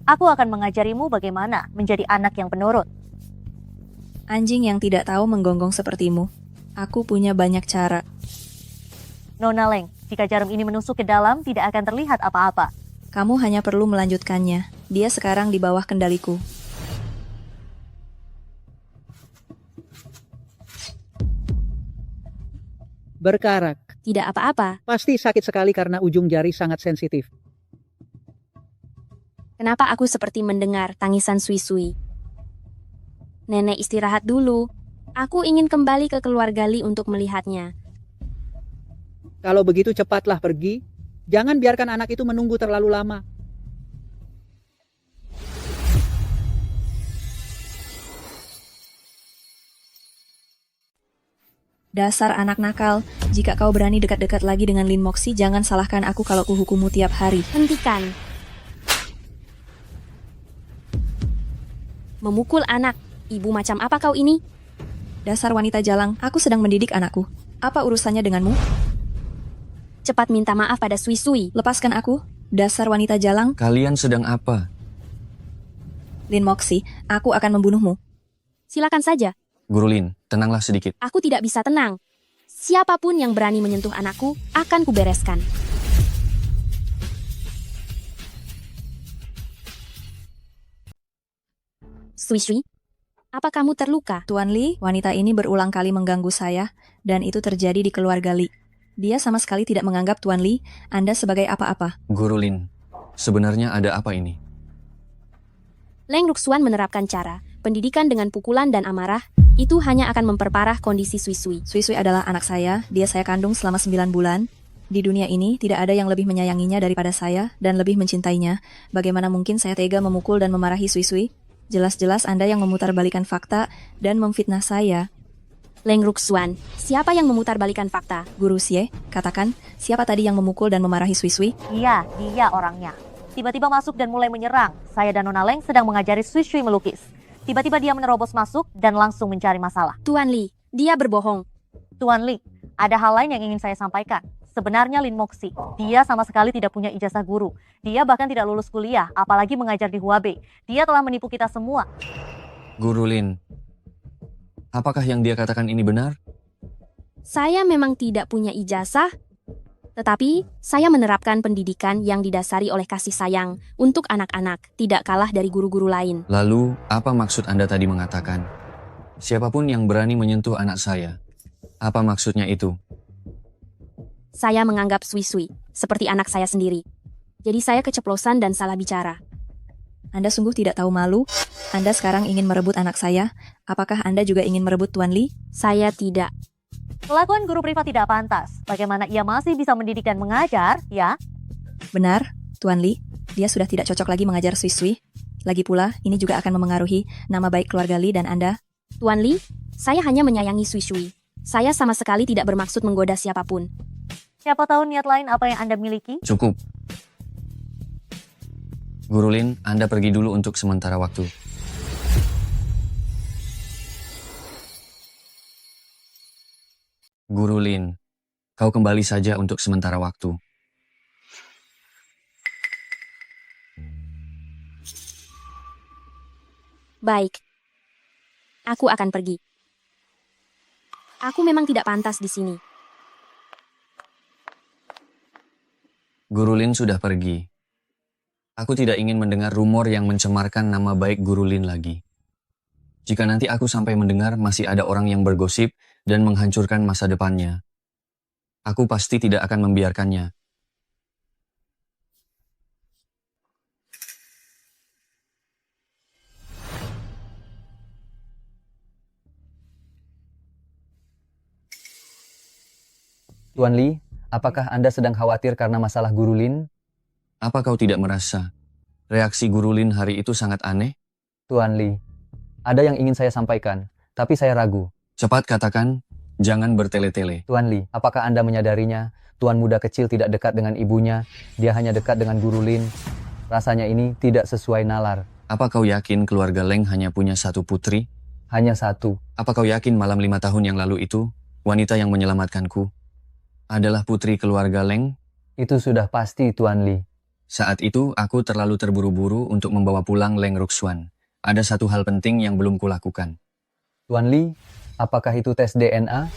aku akan mengajarimu bagaimana menjadi anak yang penurut. Anjing yang tidak tahu menggonggong sepertimu. Aku punya banyak cara. Nona Leng, jika jarum ini menusuk ke dalam, tidak akan terlihat apa-apa. Kamu hanya perlu melanjutkannya. Dia sekarang di bawah kendaliku. Berkarak. Tidak apa-apa. Pasti sakit sekali karena ujung jari sangat sensitif. Kenapa aku seperti mendengar tangisan Sui-Sui? Nenek istirahat dulu. Aku ingin kembali ke keluarga Li untuk melihatnya. Kalau begitu cepatlah pergi. Jangan biarkan anak itu menunggu terlalu lama. Dasar anak nakal, jika kau berani dekat-dekat lagi dengan Lin Moxi, jangan salahkan aku kalau kuhukummu tiap hari. Hentikan. Memukul anak. Ibu macam apa kau ini? Dasar wanita jalang, aku sedang mendidik anakku. Apa urusannya denganmu? Cepat minta maaf pada Sui-Sui. Lepaskan aku, dasar wanita jalang. Kalian sedang apa? Lin Moxi, aku akan membunuhmu. Silakan saja. Guru Lin, tenanglah sedikit. Aku tidak bisa tenang. Siapapun yang berani menyentuh anakku, akan kubereskan. Sui-Sui, apa kamu terluka? Tuan Li, wanita ini berulang kali mengganggu saya, dan itu terjadi di keluarga Li. Dia sama sekali tidak menganggap Tuan Li, Anda sebagai apa-apa. Guru Lin, sebenarnya ada apa ini? Leng Ruxuan menerapkan cara pendidikan dengan pukulan dan amarah, itu hanya akan memperparah kondisi Sui-Sui. Sui-Sui adalah anak saya, dia saya kandung selama 9 bulan. Di dunia ini, tidak ada yang lebih menyayanginya daripada saya, dan lebih mencintainya. Bagaimana mungkin saya tega memukul dan memarahi Sui-Sui? Jelas-jelas Anda yang memutarbalikan fakta dan memfitnah saya. Leng Ruxuan, siapa yang memutarbalikan fakta? Guru Xie, katakan, siapa tadi yang memukul dan memarahi Sui-Sui? Iya, dia orangnya. Tiba-tiba masuk dan mulai menyerang. Saya dan Nona Leng sedang mengajari Sui-Sui melukis. Tiba-tiba dia menerobos masuk dan langsung mencari masalah. Tuan Li, dia berbohong. Tuan Li, ada hal lain yang ingin saya sampaikan. Sebenarnya Lin Moxi, dia sama sekali tidak punya ijazah guru. Dia bahkan tidak lulus kuliah, apalagi mengajar di Huabei. Dia telah menipu kita semua. Guru Lin, apakah yang dia katakan ini benar? Saya memang tidak punya ijazah, tetapi saya menerapkan pendidikan yang didasari oleh kasih sayang untuk anak-anak, tidak kalah dari guru-guru lain. Lalu, apa maksud Anda tadi mengatakan? Siapapun yang berani menyentuh anak saya. Apa maksudnya itu? Saya menganggap Sui-Sui seperti anak saya sendiri. Jadi saya keceplosan dan salah bicara. Anda sungguh tidak tahu malu? Anda sekarang ingin merebut anak saya? Apakah Anda juga ingin merebut Tuan Li? Saya tidak. Kelakuan guru privat tidak pantas. Bagaimana ia masih bisa mendidik dan mengajar, ya? Benar, Tuan Li. Dia sudah tidak cocok lagi mengajar Sui-Sui. Lagi pula, ini juga akan memengaruhi nama baik keluarga Li dan Anda. Tuan Li, saya hanya menyayangi Sui-Sui. Saya sama sekali tidak bermaksud menggoda siapapun. Siapa tahu niat lain apa yang Anda miliki? Cukup. Guru Lin, Anda pergi dulu untuk sementara waktu. Guru Lin, kau kembali saja untuk sementara waktu. Baik. Aku akan pergi. Aku memang tidak pantas di sini. Guru Lin sudah pergi. Aku tidak ingin mendengar rumor yang mencemarkan nama baik Guru Lin lagi. Jika nanti aku sampai mendengar masih ada orang yang bergosip dan menghancurkan masa depannya, aku pasti tidak akan membiarkannya. Tuan Li, apakah Anda sedang khawatir karena masalah Guru Lin? Apa kau tidak merasa reaksi Guru Lin hari itu sangat aneh? Tuan Li, ada yang ingin saya sampaikan, tapi saya ragu. Cepat katakan, jangan bertele-tele. Tuan Li, apakah Anda menyadarinya? Tuan muda kecil tidak dekat dengan ibunya, dia hanya dekat dengan Guru Lin. Rasanya ini tidak sesuai nalar. Apa kau yakin keluarga Leng hanya punya satu putri? Hanya satu. Apa kau yakin malam 5 tahun yang lalu itu, wanita yang menyelamatkanku adalah putri keluarga Leng? Itu sudah pasti, Tuan Li. Saat itu, aku terlalu terburu-buru untuk membawa pulang Leng Ruxuan. Ada satu hal penting yang belum kulakukan. Tuan Li, apakah itu tes DNA?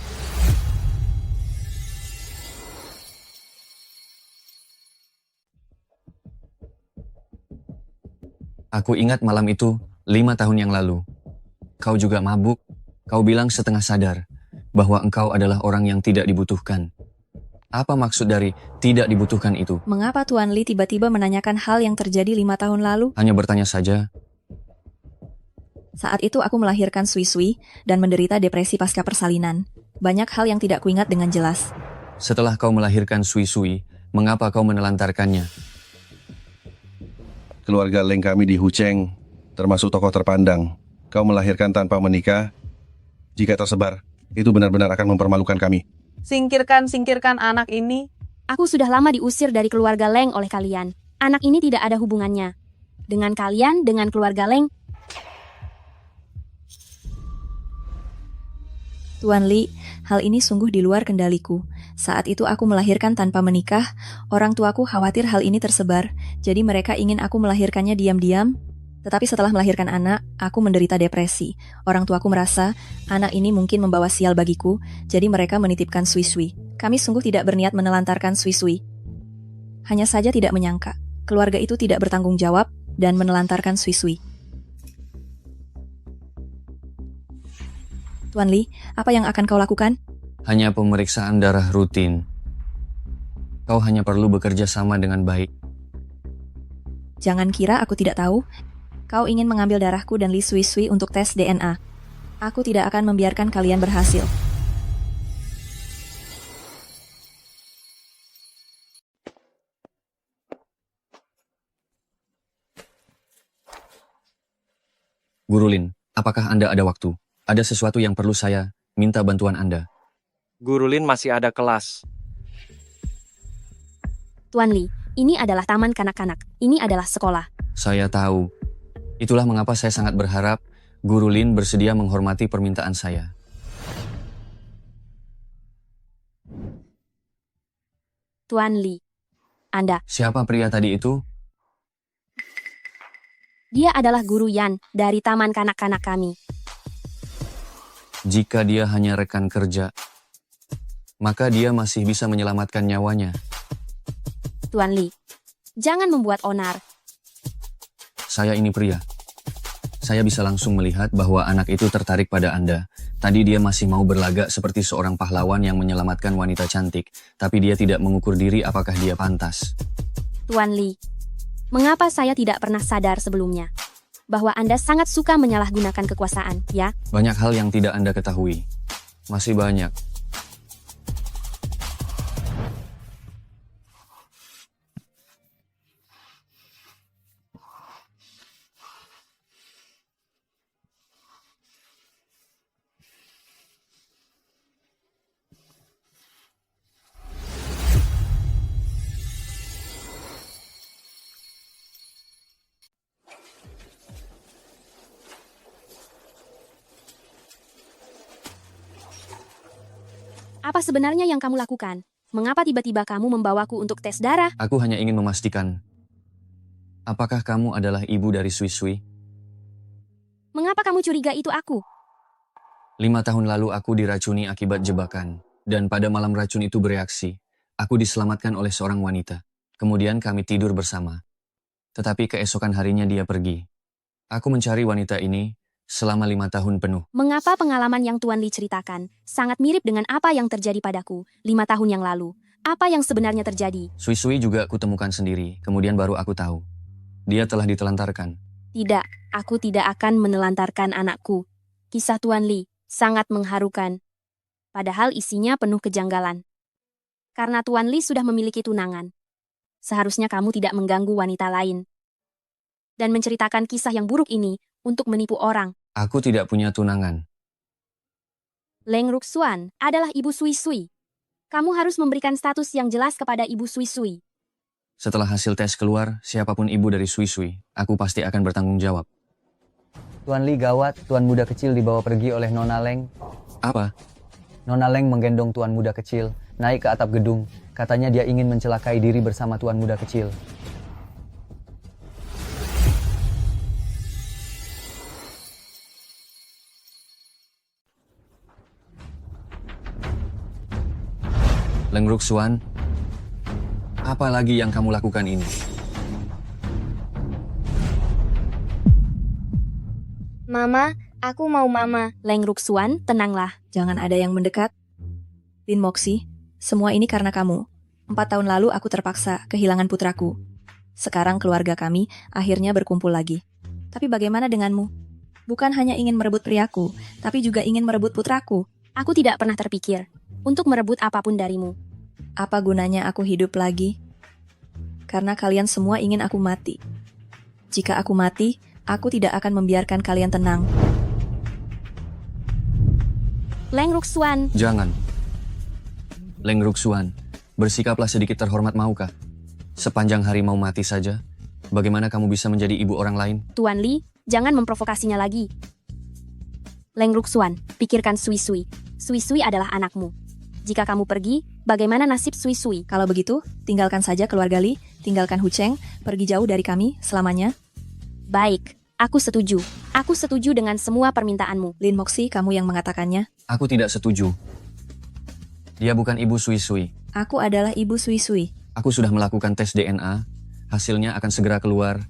Aku ingat malam itu, 5 tahun yang lalu. Kau juga mabuk. Kau bilang setengah sadar bahwa engkau adalah orang yang tidak dibutuhkan. Apa maksud dari tidak dibutuhkan itu? Mengapa Tuan Li tiba-tiba menanyakan hal yang terjadi 5 tahun lalu? Hanya bertanya saja. Saat itu aku melahirkan Sui Sui dan menderita depresi pasca persalinan. Banyak hal yang tidak kuingat dengan jelas. Setelah kau melahirkan Sui Sui, mengapa kau menelantarkannya? Keluarga Leng kami di Hucheng, termasuk tokoh terpandang. Kau melahirkan tanpa menikah. Jika tersebar, itu benar-benar akan mempermalukan kami. Singkirkan anak ini. Aku sudah lama diusir dari keluarga Leng oleh kalian. Anak ini tidak ada hubungannya dengan kalian, dengan keluarga Leng. Tuan Li, hal ini sungguh di luar kendaliku. Saat itu aku melahirkan tanpa menikah, orang tuaku khawatir hal ini tersebar, jadi mereka ingin aku melahirkannya diam-diam. Tetapi setelah melahirkan anak, aku menderita depresi. Orang tuaku merasa anak ini mungkin membawa sial bagiku, jadi mereka menitipkan Sui Sui. Kami sungguh tidak berniat menelantarkan Sui Sui. Hanya saja tidak menyangka, keluarga itu tidak bertanggung jawab dan menelantarkan Sui Sui. Tuan Li, apa yang akan kau lakukan? Hanya pemeriksaan darah rutin. Kau hanya perlu bekerja sama dengan baik. Jangan kira aku tidak tahu. Kau ingin mengambil darahku dan Li Sui Sui untuk tes DNA. Aku tidak akan membiarkan kalian berhasil. Guru Lin, apakah Anda ada waktu? Ada sesuatu yang perlu saya minta bantuan Anda. Guru Lin masih ada kelas. Tuan Li, ini adalah taman kanak-kanak. Ini adalah sekolah. Saya tahu. Itulah mengapa saya sangat berharap Guru Lin bersedia menghormati permintaan saya. Tuan Li, Anda. Siapa pria tadi itu? Dia adalah Guru Yan dari taman kanak-kanak kami. Jika dia hanya rekan kerja, maka dia masih bisa menyelamatkan nyawanya. Tuan Li, jangan membuat onar. Saya ini pria. Saya bisa langsung melihat bahwa anak itu tertarik pada Anda. Tadi dia masih mau berlagak seperti seorang pahlawan yang menyelamatkan wanita cantik, tapi dia tidak mengukur diri apakah dia pantas. Tuan Li, mengapa saya tidak pernah sadar sebelumnya bahwa Anda sangat suka menyalahgunakan kekuasaan, ya? Banyak hal yang tidak Anda ketahui. Masih banyak. Apa sebenarnya yang kamu lakukan? Mengapa tiba-tiba kamu membawaku untuk tes darah? Aku hanya ingin memastikan, apakah kamu adalah ibu dari Sui Sui? Mengapa kamu curiga itu aku? 5 tahun lalu aku diracuni akibat jebakan, dan pada malam racun itu bereaksi. Aku diselamatkan oleh seorang wanita. Kemudian kami tidur bersama. Tetapi keesokan harinya dia pergi. Aku mencari wanita ini selama 5 tahun penuh. Mengapa pengalaman yang Tuan Li ceritakan sangat mirip dengan apa yang terjadi padaku 5 tahun yang lalu? Apa yang sebenarnya terjadi? Sui Sui juga aku temukan sendiri, kemudian baru aku tahu. Dia telah ditelantarkan. Tidak, aku tidak akan menelantarkan anakku. Kisah Tuan Li sangat mengharukan. Padahal isinya penuh kejanggalan. Karena Tuan Li sudah memiliki tunangan. Seharusnya kamu tidak mengganggu wanita lain. Dan menceritakan kisah yang buruk ini untuk menipu orang. Aku tidak punya tunangan. Leng Ruxuan adalah ibu Sui Sui. Kamu harus memberikan status yang jelas kepada ibu Sui Sui. Setelah hasil tes keluar, siapapun ibu dari Sui Sui, aku pasti akan bertanggung jawab. Tuan Li gawat, Tuan muda kecil dibawa pergi oleh Nona Leng. Apa? Nona Leng menggendong Tuan muda kecil, naik ke atap gedung, Katanya dia ingin mencelakai diri bersama tuan muda kecil. Leng Ruxuan, apa lagi yang kamu lakukan ini? Mama, aku mau mama. Leng Ruxuan, tenanglah. Jangan ada yang mendekat. Lin Moxi, semua ini karena kamu. 4 tahun lalu aku terpaksa kehilangan putraku. Sekarang keluarga kami akhirnya berkumpul lagi. Tapi bagaimana denganmu? Bukan hanya ingin merebut priaku, tapi juga ingin merebut putraku. Aku tidak pernah terpikir untuk merebut apapun darimu. Apa gunanya aku hidup lagi? Karena kalian semua ingin aku mati. Jika aku mati, aku tidak akan membiarkan kalian tenang. Leng Ruxuan. Jangan. Leng Ruxuan, bersikaplah sedikit terhormat maukah? Sepanjang hari mau mati saja, bagaimana kamu bisa menjadi ibu orang lain? Tuan Li, jangan memprovokasinya lagi. Leng Ruxuan, pikirkan Sui Sui. Sui Sui adalah anakmu. Jika kamu pergi, bagaimana nasib Sui Sui? Kalau begitu, tinggalkan saja keluarga Li, tinggalkan Hu Cheng, pergi jauh dari kami selamanya. Baik, aku setuju. Aku setuju dengan semua permintaanmu. Lin Moxi, kamu yang mengatakannya. Aku tidak setuju. Dia bukan ibu Sui Sui. Aku adalah ibu Sui Sui. Aku sudah melakukan tes DNA, hasilnya akan segera keluar.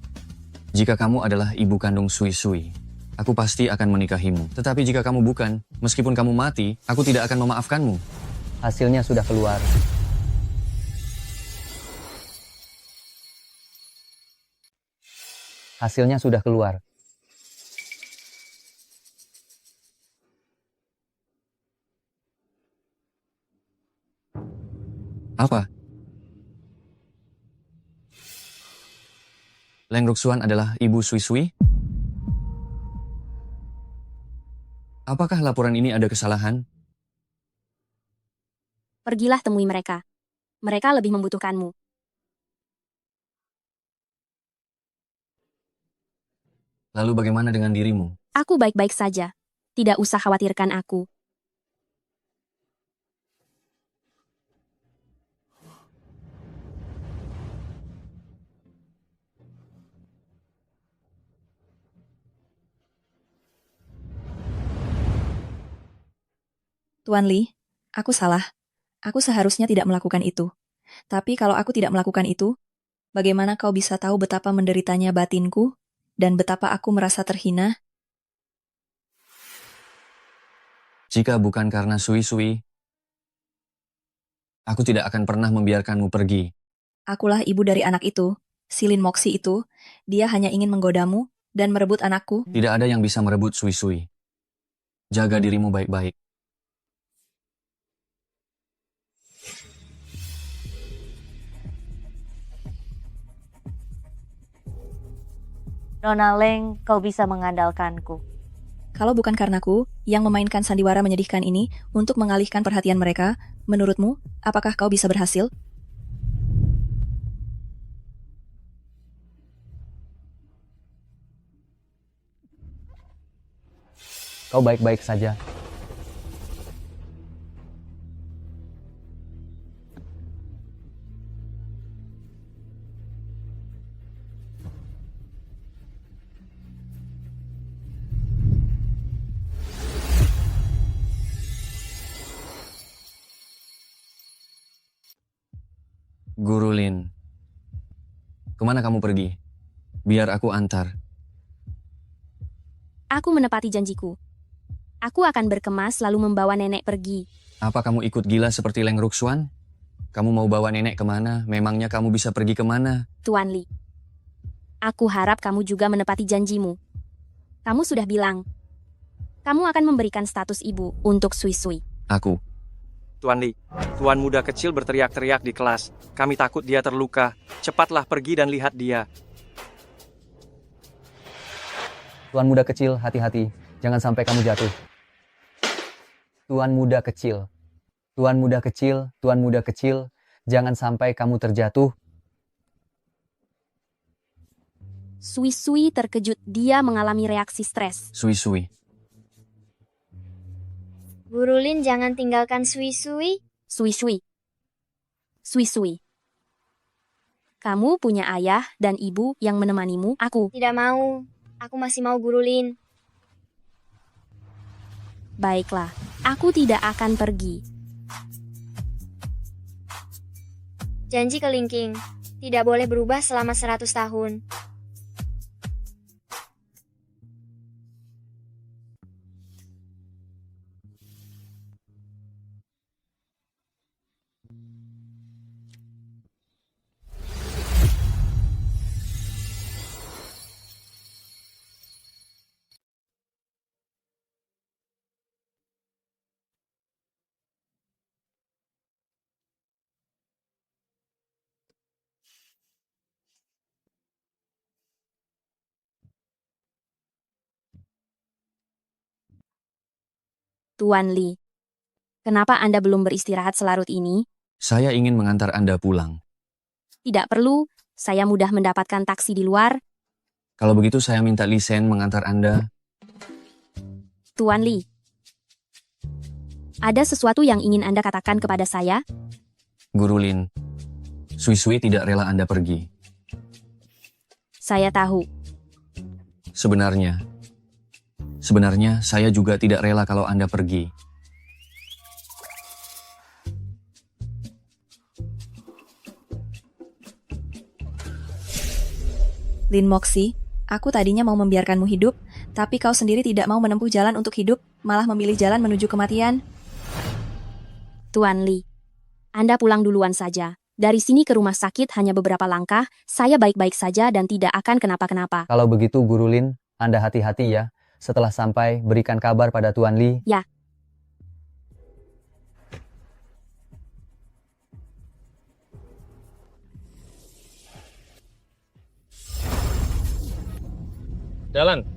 Jika kamu adalah ibu kandung Sui Sui, aku pasti akan menikahimu. Tetapi jika kamu bukan, meskipun kamu mati, aku tidak akan memaafkanmu. Hasilnya sudah keluar. Hasilnya sudah keluar. Apa? Leng Ruxuan adalah ibu Sui Sui? Apakah laporan ini ada kesalahan? Pergilah temui mereka. Mereka lebih membutuhkanmu. Lalu bagaimana dengan dirimu? Aku baik-baik saja. Tidak usah khawatirkan aku. Tuan Li, aku salah. Aku seharusnya tidak melakukan itu. Tapi kalau aku tidak melakukan itu, bagaimana kau bisa tahu betapa menderitanya batinku dan betapa aku merasa terhina? Jika bukan karena Sui Sui, aku tidak akan pernah membiarkanmu pergi. Akulah ibu dari anak itu, si Lin Moxi itu. Dia hanya ingin menggodamu dan merebut anakku. Tidak ada yang bisa merebut Sui Sui. Jaga dirimu baik-baik. Nona Leng, kau bisa mengandalkanku. Kalau bukan karenaku yang memainkan sandiwara menyedihkan ini untuk mengalihkan perhatian mereka, menurutmu, apakah kau bisa berhasil? Kau baik-baik saja. Guru Lin, kemana kamu pergi? Biar aku antar. Aku menepati janjiku. Aku akan berkemas lalu membawa nenek pergi. Apa kamu ikut gila seperti Leng Ruxuan? Kamu mau bawa nenek kemana? Memangnya kamu bisa pergi kemana? Tuan Li, aku harap kamu juga menepati janjimu. Kamu sudah bilang, kamu akan memberikan status ibu untuk Sui Sui. Aku. Tuan Li, tuan muda kecil berteriak-teriak di kelas. Kami takut dia terluka. Cepatlah pergi dan lihat dia. Tuan muda kecil, hati-hati. Jangan sampai kamu jatuh. Tuan muda kecil. Tuan muda kecil, tuan muda kecil. Jangan sampai kamu terjatuh. Sui Sui terkejut. Dia mengalami reaksi stres. Sui Sui. Guru Lin, jangan tinggalkan Sui Sui. Sui Sui. Sui-sui. Kamu punya ayah dan ibu yang menemanimu, aku. Tidak mau. Aku masih mau Guru Lin. Baiklah, aku tidak akan pergi. Janji kelingking. Tidak boleh berubah selama 100 tahun. Tuan Li, kenapa Anda belum beristirahat selarut ini? Saya ingin mengantar Anda pulang. Tidak perlu, saya mudah mendapatkan taksi di luar. Kalau begitu saya minta Li Shen mengantar Anda. Tuan Li, ada sesuatu yang ingin Anda katakan kepada saya? Guru Lin, Sui-sui tidak rela Anda pergi. Saya tahu. Sebenarnya saya juga tidak rela kalau Anda pergi. Lin Moxi, aku tadinya mau membiarkanmu hidup, tapi kau sendiri tidak mau menempuh jalan untuk hidup, malah memilih jalan menuju kematian. Tuan Li, Anda pulang duluan saja. Dari sini ke rumah sakit hanya beberapa langkah, saya baik-baik saja dan tidak akan kenapa-kenapa. Kalau begitu Guru Lin, Anda hati-hati ya. Setelah sampai, berikan kabar pada Tuan Li. Ya. Jalan.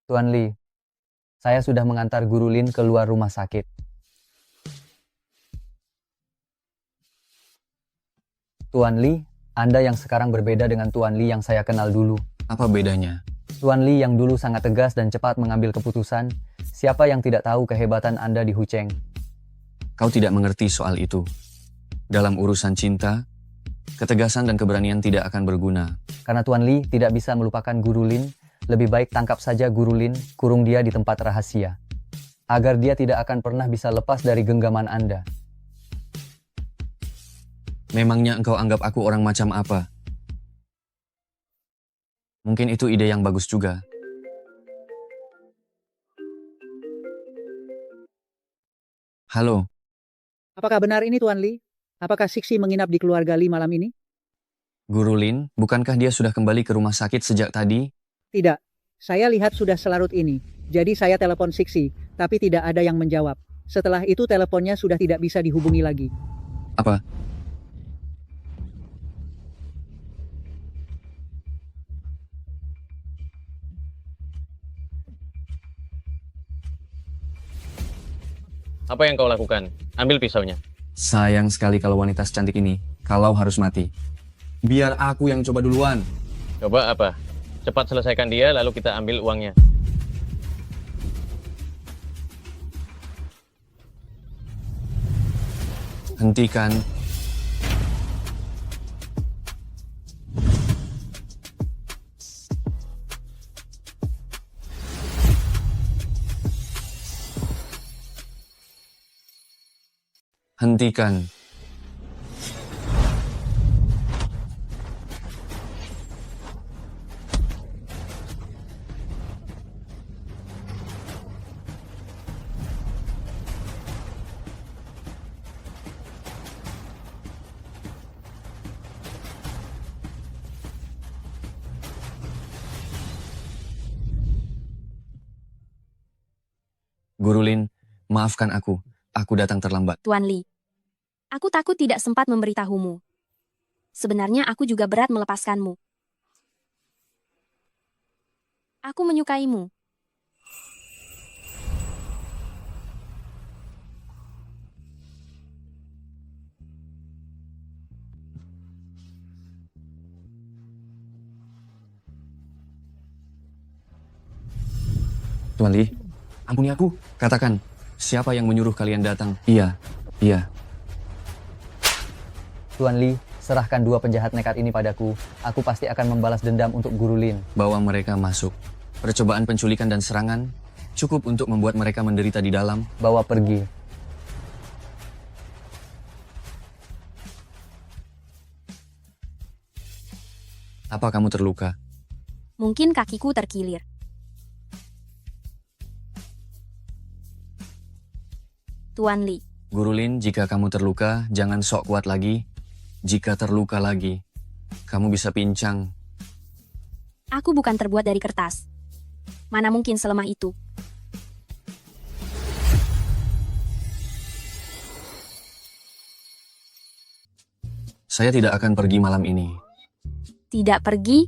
Tuan Li, saya sudah mengantar Guru Lin keluar rumah sakit. Tuan Li, Anda yang sekarang berbeda dengan Tuan Li yang saya kenal dulu. Apa bedanya? Tuan Li yang dulu sangat tegas dan cepat mengambil keputusan. Siapa yang tidak tahu kehebatan Anda di Hucheng? Kau tidak mengerti soal itu. Dalam urusan cinta, ketegasan dan keberanian tidak akan berguna. Karena Tuan Li tidak bisa melupakan Guru Lin, lebih baik tangkap saja Guru Lin, kurung dia di tempat rahasia. Agar dia tidak akan pernah bisa lepas dari genggaman Anda. Memangnya engkau anggap aku orang macam apa? Mungkin itu ide yang bagus juga. Halo, Apakah benar ini Tuan Li? Apakah Siksi menginap di keluarga Li malam ini? Guru Lin, bukankah dia sudah kembali ke rumah sakit sejak tadi? Tidak. Saya lihat sudah selarut ini. Jadi saya telepon Siksi, tapi tidak ada yang menjawab. Setelah itu teleponnya sudah tidak bisa dihubungi lagi. Apa? Apa yang kau lakukan? Ambil pisaunya. Sayang sekali kalau wanita secantik ini, kalau harus mati. Biar aku yang coba duluan. Coba apa? Cepat selesaikan dia, lalu kita ambil uangnya. Hentikan. Hentikan. Guru Lin, maafkan aku. Aku datang terlambat. Tuan Li, aku takut tidak sempat memberitahumu. Sebenarnya aku juga berat melepaskanmu. Aku menyukaimu. Tuan Li, ampuni aku. Katakan, siapa yang menyuruh kalian datang? Iya. Tuan Li, serahkan dua penjahat nekat ini padaku. Aku pasti akan membalas dendam untuk Guru Lin. Bawa mereka masuk. Percobaan penculikan dan serangan cukup untuk membuat mereka menderita di dalam. Bawa pergi. Apa kamu terluka? Mungkin kakiku terkilir. Tuan Li, Guru Lin, jika kamu terluka, jangan sok kuat lagi. Jika terluka lagi, kamu bisa pincang. aku bukan terbuat dari kertas. Mana mungkin selemah itu? Saya tidak akan pergi malam ini. Tidak pergi?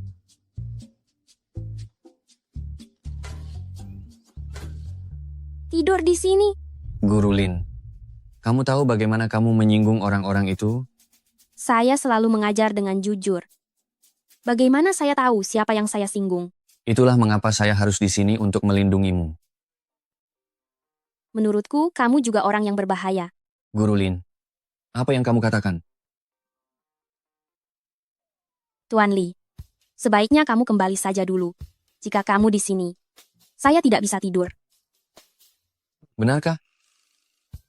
Tidur di sini? Guru Lin, kamu tahu bagaimana kamu menyinggung orang-orang itu? Saya selalu mengajar dengan jujur. Bagaimana saya tahu siapa yang saya singgung? Itulah mengapa saya harus di sini untuk melindungimu. Menurutku, kamu juga orang yang berbahaya. Guru Lin, apa yang kamu katakan? Tuan Li, sebaiknya kamu kembali saja dulu. Jika kamu di sini, saya tidak bisa tidur. Benarkah?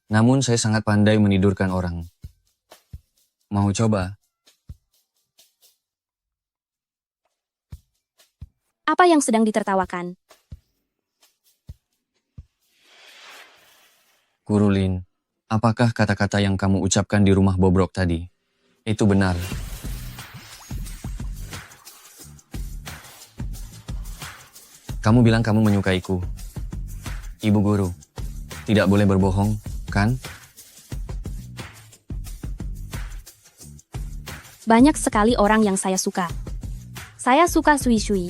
Namun saya sangat pandai menidurkan orang. Mau coba? Apa yang sedang ditertawakan? Guru Lin, apakah kata-kata yang kamu ucapkan di rumah bobrok tadi? Itu benar. Kamu bilang kamu menyukaiku. Ibu guru, tidak boleh berbohong, kan? Banyak sekali orang yang saya suka. Saya suka Sui Sui.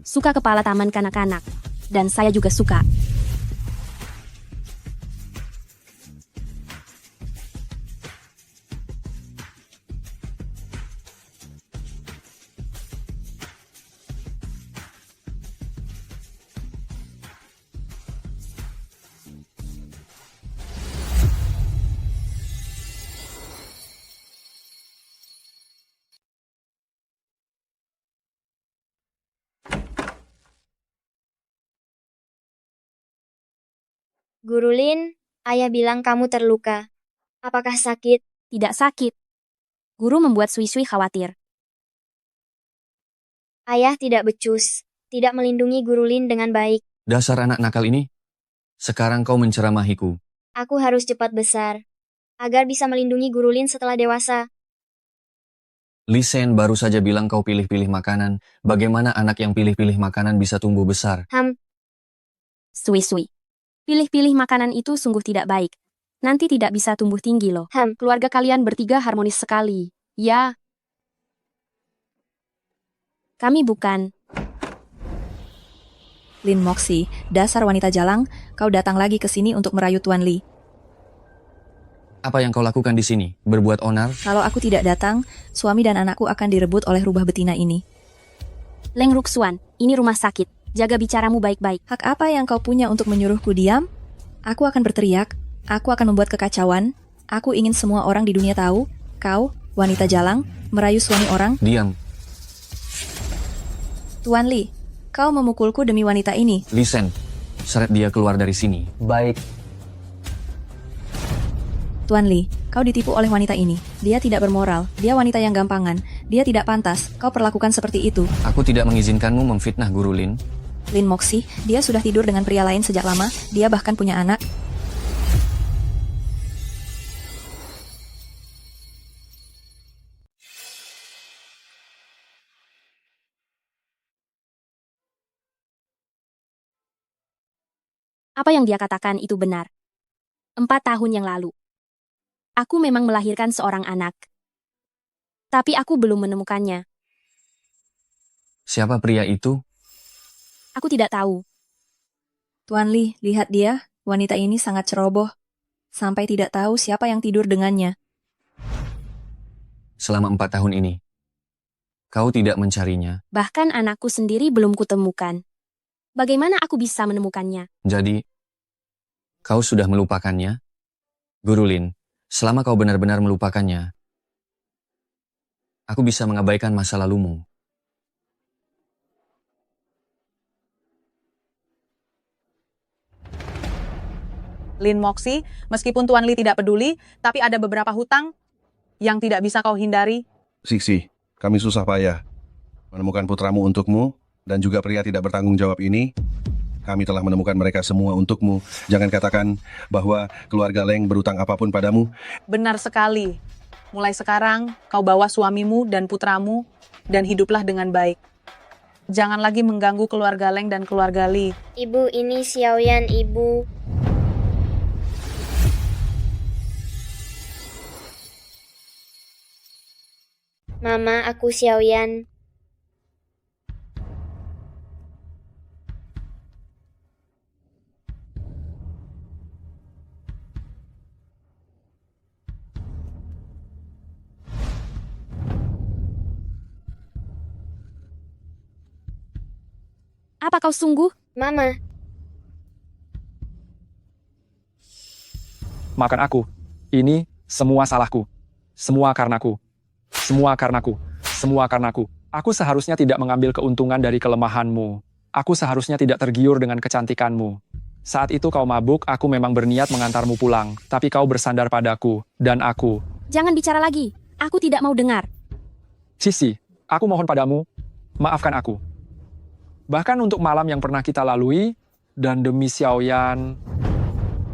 Suka kepala taman kanak-kanak. Dan saya juga suka. Guru Lin, ayah bilang kamu terluka. Apakah sakit? Tidak sakit. Guru membuat Sui Sui khawatir. Ayah tidak becus, tidak melindungi Guru Lin dengan baik. Dasar anak nakal ini. Sekarang kau menceramahiku. Aku harus cepat besar, agar bisa melindungi Guru Lin setelah dewasa. Li Sen baru saja bilang kau pilih-pilih makanan. Bagaimana anak yang pilih-pilih makanan bisa tumbuh besar? Sui Sui. Pilih-pilih makanan itu sungguh tidak baik. Nanti tidak bisa tumbuh tinggi loh. Keluarga kalian bertiga harmonis sekali. Ya. Kami bukan. Lin Moxie, dasar wanita jalang, kau datang lagi ke sini untuk merayu Tuan Li. Apa yang kau lakukan di sini? Berbuat onar? Kalau aku tidak datang, suami dan anakku akan direbut oleh rubah betina ini. Leng Ruxuan, ini rumah sakit. Jaga bicaramu baik-baik. Hak apa yang kau punya untuk menyuruhku diam? Aku akan berteriak. Aku akan membuat kekacauan. Aku ingin semua orang di dunia tahu, kau, wanita jalang, merayu suami orang. Diam. Tuan Li, kau memukulku demi wanita ini. Li Sen, seret dia keluar dari sini. Baik. Tuan Li, kau ditipu oleh wanita ini. Dia tidak bermoral. Dia wanita yang gampangan. Dia tidak pantas. Kau perlakukan seperti itu. Aku tidak mengizinkanmu memfitnah Guru Lin. Lin Moxie, dia sudah tidur dengan pria lain sejak lama. Dia bahkan punya anak. Apa yang dia katakan itu benar. 4 tahun yang lalu. Aku memang melahirkan seorang anak. Tapi aku belum menemukannya. Siapa pria itu? Aku tidak tahu. Tuan Li, lihat dia. Wanita ini sangat ceroboh. Sampai tidak tahu siapa yang tidur dengannya. Selama 4 tahun ini, kau tidak mencarinya. Bahkan anakku sendiri belum kutemukan. Bagaimana aku bisa menemukannya? Jadi, kau sudah melupakannya? Guru Lin, selama kau benar-benar melupakannya, aku bisa mengabaikan masa lalumu. Lin Moxie, meskipun Tuan Li tidak peduli, tapi ada beberapa hutang yang tidak bisa kau hindari. Siksi, kami susah payah menemukan putramu untukmu, dan juga pria tidak bertanggung jawab ini. Kami telah menemukan mereka semua untukmu. Jangan katakan bahwa keluarga Leng berutang apapun padamu. Benar sekali. Mulai sekarang, kau bawa suamimu dan putramu, dan hiduplah dengan baik. Jangan lagi mengganggu keluarga Leng dan keluarga Li. Ibu, ini Xiaoyan, Ibu. Mama, aku Xiaoyan. Apa kau sungguh? Mama. Maafkan aku. Ini semua salahku. Semua karenaku. Semua karenaku. Semua karenaku. Aku seharusnya tidak mengambil keuntungan dari kelemahanmu. Aku seharusnya tidak tergiur dengan kecantikanmu. Saat itu kau mabuk, aku memang berniat mengantarmu pulang. Tapi kau bersandar padaku. Dan aku. Jangan bicara lagi. Aku tidak mau dengar. Sisi, aku mohon padamu, maafkan aku. Bahkan untuk malam yang pernah kita lalui, dan demi Xiaoyan.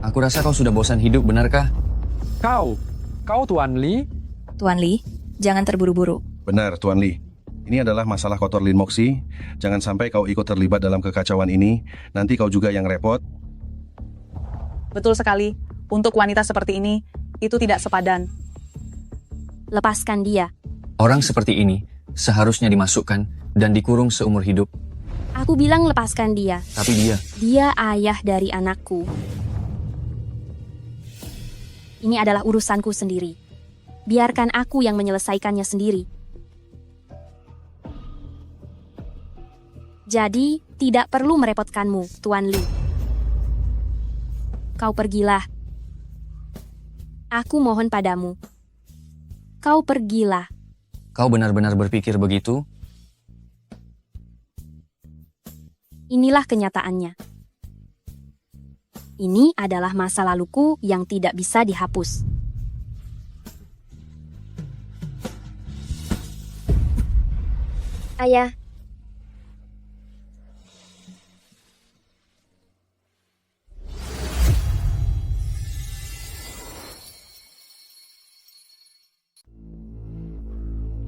Aku rasa kau sudah bosan hidup, benarkah? Kau Tuan Li? Tuan Li, jangan terburu-buru. Benar, Tuan Li. Ini adalah masalah kotor Lin Moxie. Jangan sampai kau ikut terlibat dalam kekacauan ini. Nanti kau juga yang repot. Betul sekali. Untuk wanita seperti ini, itu tidak sepadan. Lepaskan dia. Orang seperti ini seharusnya dimasukkan dan dikurung seumur hidup. Aku bilang lepaskan dia. Tapi dia... Dia ayah dari anakku. Ini adalah urusanku sendiri. Biarkan aku yang menyelesaikannya sendiri. Jadi, tidak perlu merepotkanmu, Tuan Li. Kau pergilah. Aku mohon padamu. Kau pergilah. Kau benar-benar berpikir begitu? Inilah kenyataannya. Ini adalah masa laluku yang tidak bisa dihapus. Ayah.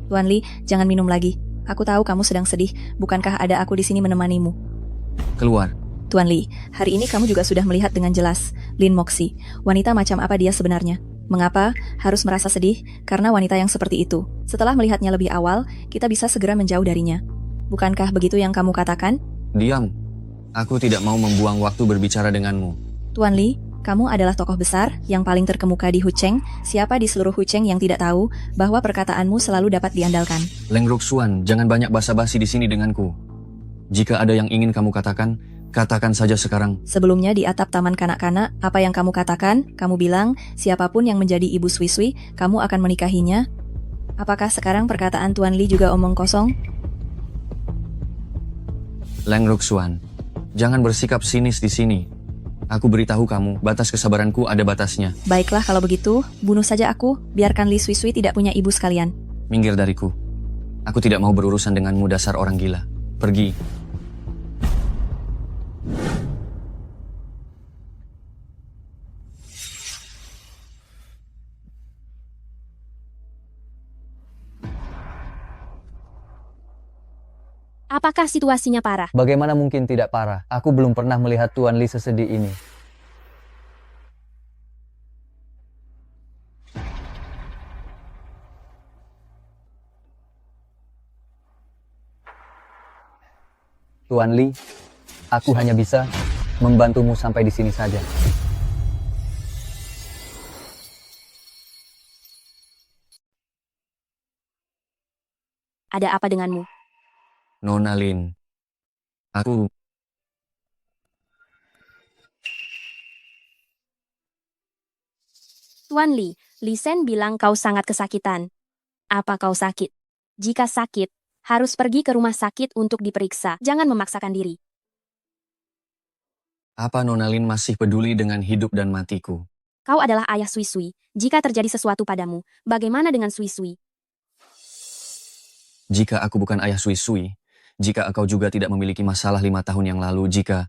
Tuan Li, jangan minum lagi. Aku tahu kamu sedang sedih. Bukankah ada aku di sini menemanimu? Keluar. Tuan Li, hari ini kamu juga sudah melihat dengan jelas Lin Moxie. Wanita macam apa dia sebenarnya? Mengapa harus merasa sedih? Karena wanita yang seperti itu. Setelah melihatnya lebih awal, kita bisa segera menjauh darinya. Bukankah begitu yang kamu katakan? Diam. Aku tidak mau membuang waktu berbicara denganmu. Tuan Li, kamu adalah tokoh besar yang paling terkemuka di Hucheng. Siapa di seluruh Hucheng yang tidak tahu bahwa perkataanmu selalu dapat diandalkan? Leng Ruxuan, jangan banyak basa-basi di sini denganku. Jika ada yang ingin kamu katakan, katakan saja sekarang. Sebelumnya di atap taman kanak-kanak, apa yang kamu katakan? Kamu bilang, siapapun yang menjadi ibu Sui-Sui, kamu akan menikahinya? Apakah sekarang perkataan Tuan Li juga omong kosong? Leng Ruxuan, jangan bersikap sinis di sini. Aku beritahu kamu, batas kesabaranku ada batasnya. Baiklah kalau begitu, bunuh saja aku, biarkan Li Sui-Sui tidak punya ibu sekalian. Minggir dariku. Aku tidak mau berurusan denganmu dasar orang gila. Pergi. Apakah situasinya parah? Bagaimana mungkin tidak parah? Aku belum pernah melihat Tuan Li sesedih ini. Tuan Li, aku hanya bisa membantumu sampai di sini saja. Ada apa denganmu? Nona Lin, aku Tuan Li, Li Sen bilang kau sangat kesakitan. Apa kau sakit? Jika sakit, harus pergi ke rumah sakit untuk diperiksa. Jangan memaksakan diri. Apa Nona Lin masih peduli dengan hidup dan matiku? Kau adalah ayah Sui Sui. Jika terjadi sesuatu padamu, bagaimana dengan Sui Sui? Jika aku bukan ayah Sui Sui, jika engkau juga tidak memiliki masalah 5 tahun yang lalu, jika...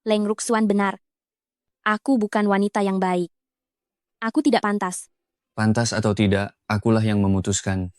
Leng Ruxuan benar. Aku bukan wanita yang baik. Aku tidak pantas. Pantas atau tidak, akulah yang memutuskan.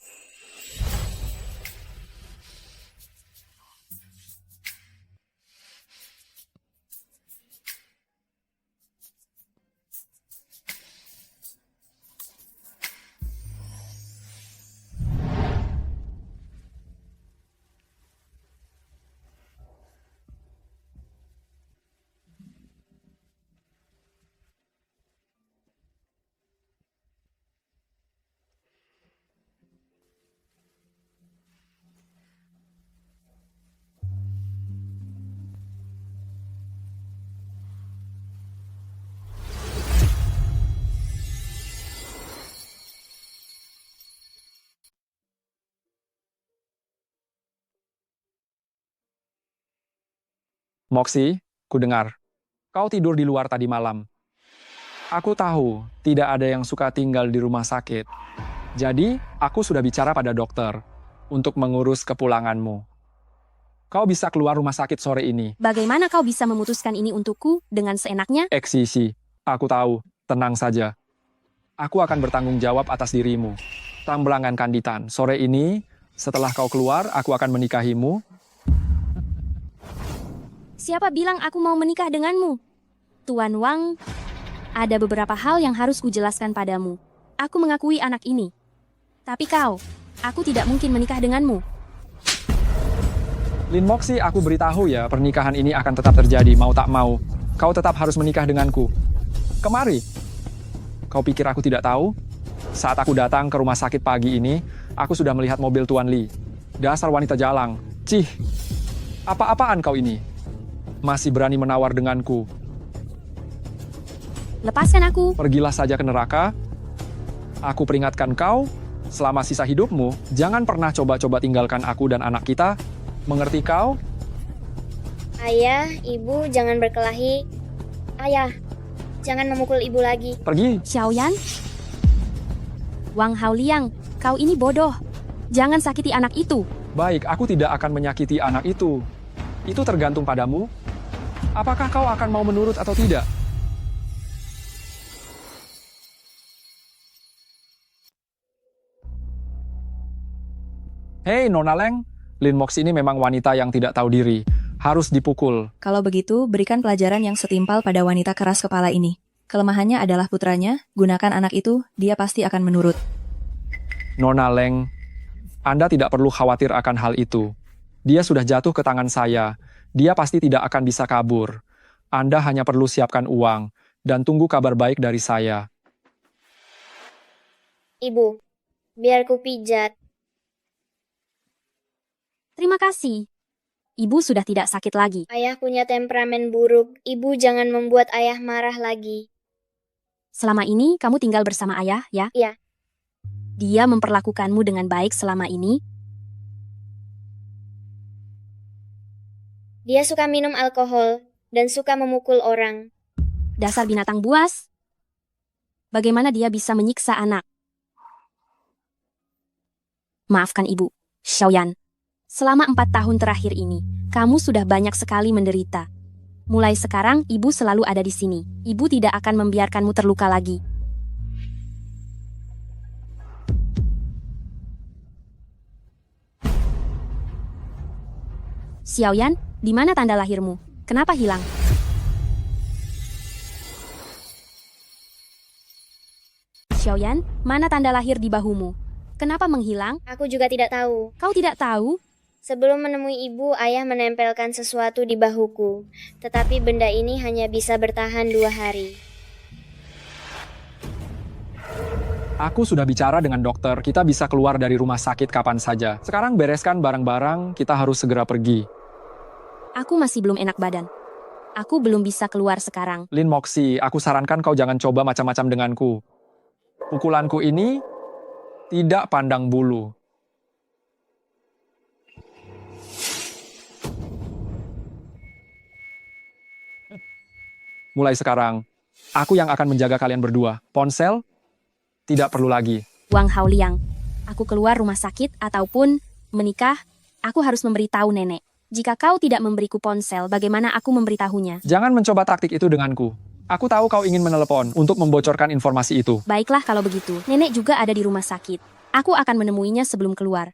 Moxie, ku dengar. Kau tidur di luar tadi malam. Aku tahu tidak ada yang suka tinggal di rumah sakit. Jadi, aku sudah bicara pada dokter untuk mengurus kepulanganmu. Kau bisa keluar rumah sakit sore ini. Bagaimana kau bisa memutuskan ini untukku dengan seenaknya? Eksisi, aku tahu. Tenang saja. Aku akan bertanggung jawab atas dirimu. Tambelangan Kanditan, sore ini, setelah kau keluar, aku akan menikahimu. Siapa bilang aku mau menikah denganmu? Tuan Wang, ada beberapa hal yang harus kujelaskan padamu. Aku mengakui anak ini. Tapi kau, aku tidak mungkin menikah denganmu. Lin Moxie, aku beritahu ya, pernikahan ini akan tetap terjadi, mau tak mau. Kau tetap harus menikah denganku. Kemari. Kau pikir aku tidak tahu? Saat aku datang ke rumah sakit pagi ini, aku sudah melihat mobil Tuan Li. Dasar wanita jalang. Cih, apa-apaan kau ini? Masih berani menawar denganku. Lepaskan aku. Pergilah saja ke neraka. Aku peringatkan kau, selama sisa hidupmu, jangan pernah coba-coba tinggalkan aku dan anak kita. Mengerti kau? Ayah, ibu, jangan berkelahi. Ayah, jangan memukul ibu lagi. Pergi. Xiaoyan? Wang Haoliang, kau ini bodoh. Jangan sakiti anak itu. Baik, aku tidak akan menyakiti anak itu. Itu tergantung padamu. Apakah kau akan mau menurut atau tidak? Hei, Nona Leng. Lin Mox ini memang wanita yang tidak tahu diri. Harus dipukul. Kalau begitu, berikan pelajaran yang setimpal pada wanita keras kepala ini. Kelemahannya adalah putranya, gunakan anak itu, dia pasti akan menurut. Nona Leng, Anda tidak perlu khawatir akan hal itu. Dia sudah jatuh ke tangan saya. Dia pasti tidak akan bisa kabur. Anda hanya perlu siapkan uang dan tunggu kabar baik dari saya. Ibu, biar ku pijat. Terima kasih. Ibu sudah tidak sakit lagi. Ayah punya temperamen buruk. Ibu jangan membuat ayah marah lagi. Selama ini kamu tinggal bersama ayah, ya? Iya. Dia memperlakukanmu dengan baik selama ini? Dia suka minum alkohol dan suka memukul orang. Dasar binatang buas. Bagaimana dia bisa menyiksa anak? Maafkan ibu, Xiaoyan. Selama 4 tahun terakhir ini, kamu sudah banyak sekali menderita. Mulai sekarang, ibu selalu ada di sini. Ibu tidak akan membiarkanmu terluka lagi. Xiaoyan, di mana tanda lahirmu? Kenapa hilang? Xiaoyan, mana tanda lahir di bahumu? Kenapa menghilang? Aku juga tidak tahu. Kau tidak tahu? Sebelum menemui ibu, ayah menempelkan sesuatu di bahuku. Tetapi benda ini hanya bisa bertahan 2 hari. Aku sudah bicara dengan dokter, kita bisa keluar dari rumah sakit kapan saja. Sekarang bereskan barang-barang, kita harus segera pergi. Aku masih belum enak badan. Aku belum bisa keluar sekarang. Lin Moxie, aku sarankan kau jangan coba macam-macam denganku. Pukulanku ini tidak pandang bulu. Mulai sekarang, aku yang akan menjaga kalian berdua. Ponsel tidak perlu lagi. Wang Haoliang, aku keluar rumah sakit ataupun menikah, aku harus memberitahu nenek. Jika kau tidak memberiku ponsel, bagaimana aku memberitahunya? Jangan mencoba taktik itu denganku. Aku tahu kau ingin menelepon untuk membocorkan informasi itu. Baiklah kalau begitu. Nenek juga ada di rumah sakit. Aku akan menemuinya sebelum keluar.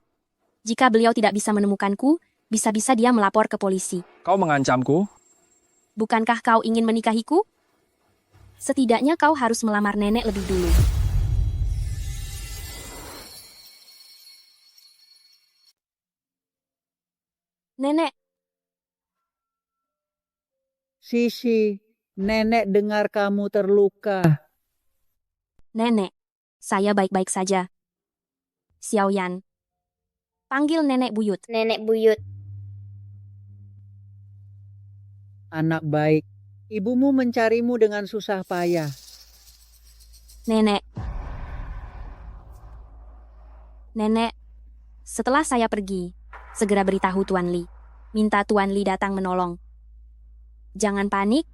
Jika beliau tidak bisa menemukanku, bisa-bisa dia melapor ke polisi. Kau mengancamku? Bukankah kau ingin menikahiku? Setidaknya kau harus melamar nenek lebih dulu. Nenek, Sisi, nenek dengar kamu terluka. nenek, saya baik-baik saja. Xiaoyan, panggil nenek buyut. Nenek buyut. Anak baik, ibumu mencarimu dengan susah payah. Nenek. Nenek, setelah saya pergi, segera beritahu Tuan Li. Minta Tuan Li datang menolong. Jangan panik,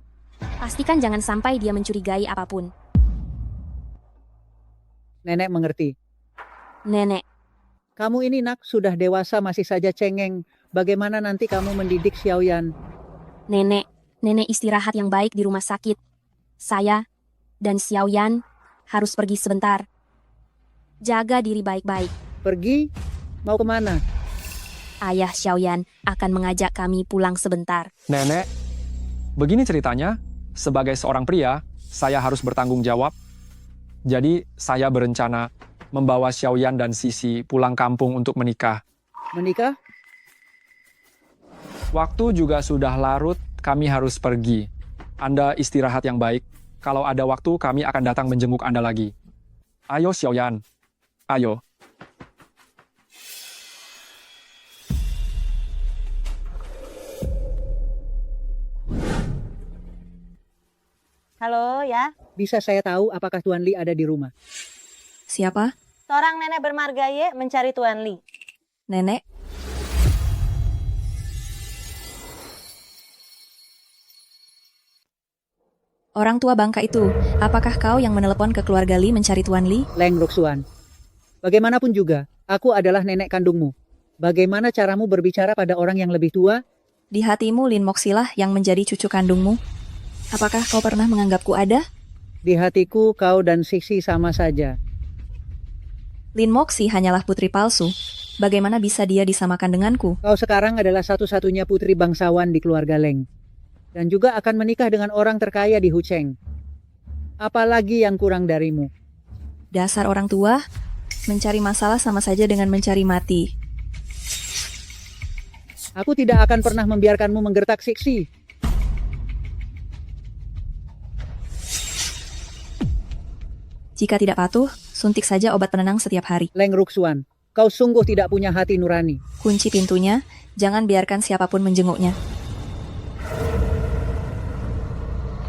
pastikan jangan sampai dia mencurigai apapun. Nenek mengerti. Nenek, Kamu ini nak sudah dewasa masih saja cengeng. Bagaimana nanti kamu mendidik Xiaoyan? nenek istirahat yang baik di rumah sakit. Saya dan Xiaoyan harus pergi sebentar. Jaga diri baik-baik. Pergi? Mau kemana? Ayah Xiaoyan akan mengajak kami pulang sebentar. Nenek, begini ceritanya. Sebagai seorang pria, saya harus bertanggung jawab. Jadi, saya berencana membawa Xiaoyan dan Sisi pulang kampung untuk menikah. Menikah? Waktu juga sudah larut, kami harus pergi. Anda istirahat yang baik. Kalau ada waktu, kami akan datang menjenguk Anda lagi. Ayo Xiaoyan, ayo. Halo ya, Bisa saya tahu apakah Tuan Li ada di rumah? Siapa? seorang nenek bermarga Ye mencari Tuan Li. Nenek? Orang tua bangka itu, apakah kau yang menelepon ke keluarga Li mencari Tuan Li? Leng Ruxuan. Bagaimanapun juga, aku adalah nenek kandungmu. Bagaimana caramu berbicara pada orang yang lebih tua? Di hatimu Lin Moxilah yang menjadi cucu kandungmu. Apakah kau pernah menganggapku ada? Di hatiku kau dan Siksi sama saja. Lin Moxi hanyalah putri palsu. Bagaimana bisa dia disamakan denganku? Kau sekarang adalah satu-satunya putri bangsawan di keluarga Leng. Dan juga akan menikah dengan orang terkaya di Hucheng. Apalagi yang kurang darimu? Dasar orang tua, mencari masalah sama saja dengan mencari mati. Aku tidak akan pernah membiarkanmu menggertak Siksi. Jika tidak patuh, suntik saja obat penenang setiap hari. Leng Ruxuan, kau sungguh tidak punya hati nurani. Kunci pintunya, jangan biarkan siapapun menjenguknya.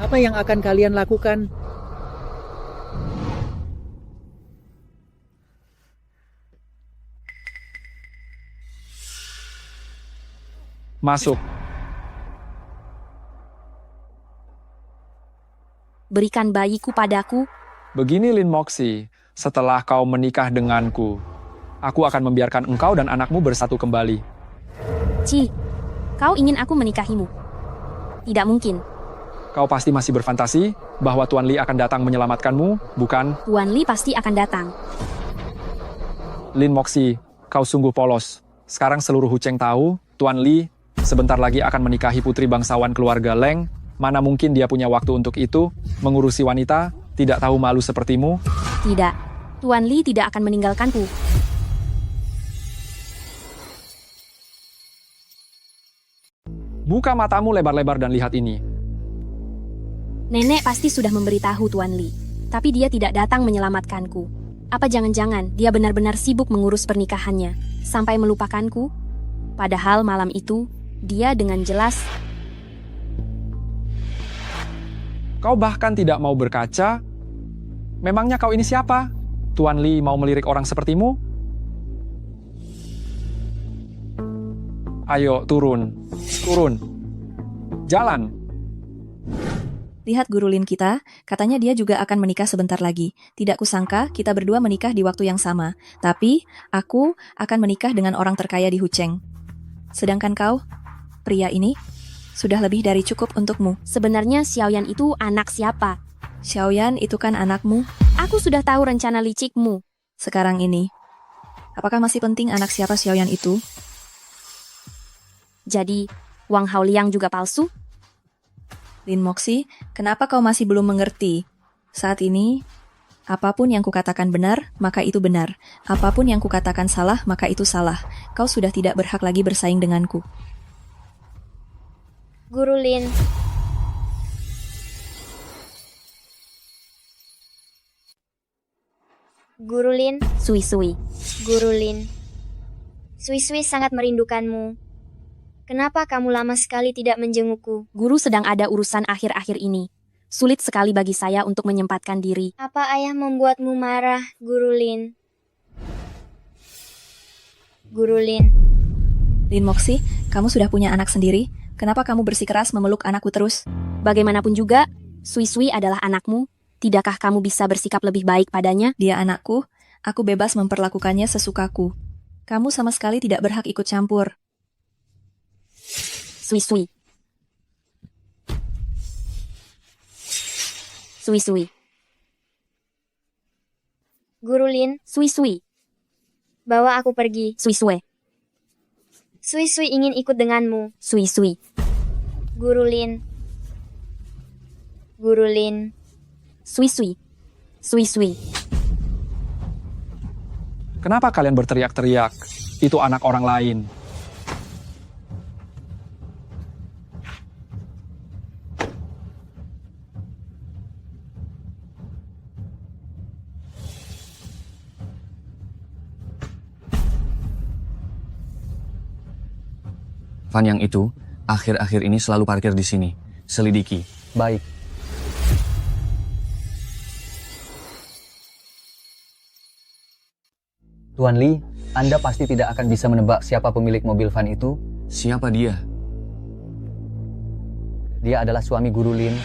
Apa yang akan kalian lakukan? Masuk. Berikan bayiku padaku. Begini Lin Moxi, setelah kau menikah denganku, aku akan membiarkan engkau dan anakmu bersatu kembali. Ci, kau ingin aku menikahimu? Tidak mungkin. Kau pasti masih berfantasi bahwa Tuan Li akan datang menyelamatkanmu, bukan? Tuan Li pasti akan datang. Lin Moxi, kau sungguh polos. Sekarang seluruh Hucheng tahu, Tuan Li sebentar lagi akan menikahi putri bangsawan keluarga Leng. Mana mungkin dia punya waktu untuk itu, mengurusi wanita, tidak tahu malu sepertimu? Tidak, Tuan Li tidak akan meninggalkanku. Buka matamu lebar-lebar dan lihat ini. Nenek pasti sudah memberitahu Tuan Li, tapi dia tidak datang menyelamatkanku. Apa jangan-jangan dia benar-benar sibuk mengurus pernikahannya, sampai melupakanku? Padahal malam itu, dia dengan jelas... Kau bahkan tidak mau berkaca. Memangnya kau ini siapa? Tuan Li mau melirik orang sepertimu? Ayo, turun. Turun. Jalan. Lihat Guru Lin kita, katanya dia juga akan menikah sebentar lagi. Tidak kusangka kita berdua menikah di waktu yang sama. Tapi, aku akan menikah dengan orang terkaya di Hucheng. Sedangkan kau, pria ini, sudah lebih dari cukup untukmu. Sebenarnya Xiaoyan itu anak siapa? Xiaoyan itu kan anakmu. Aku sudah tahu rencana licikmu. Sekarang ini, apakah masih penting anak siapa Xiaoyan itu? Jadi, Wang Haoliang juga palsu? Lin Moxi, kenapa kau masih belum mengerti? Saat ini, apapun yang kukatakan benar, maka itu benar. Apapun yang kukatakan salah, maka itu salah. Kau sudah tidak berhak lagi bersaing denganku. Guru Lin. Guru Lin. Sui-sui. Guru Lin. Sui-sui sangat merindukanmu. Kenapa kamu lama sekali tidak menjengukku? Guru sedang ada urusan akhir-akhir ini. Sulit sekali bagi saya untuk menyempatkan diri. Apa ayah membuatmu marah, Guru Lin? Guru Lin. Lin Moxi, kamu sudah punya anak sendiri? Kenapa kamu bersikeras memeluk anakku terus? Bagaimanapun juga, Sui-sui adalah anakmu. Tidakkah kamu bisa bersikap lebih baik padanya? Dia anakku, aku bebas memperlakukannya sesukaku. Kamu sama sekali tidak berhak ikut campur. Sui-sui. Sui-sui. Guru Lin. Sui-sui. Bawa aku pergi. Sui-sui. Sui-sui ingin ikut denganmu. Sui-sui. Guru Lin. Guru Lin. Sui-sui. Sui-sui. Kenapa kalian berteriak-teriak? Itu anak orang lain. Fan yang itu, akhir-akhir ini selalu parkir di sini. Selidiki. Baik. Tuan Li, Anda pasti tidak akan bisa menebak siapa pemilik mobil van itu. Siapa dia? Dia adalah suami Guru Lin.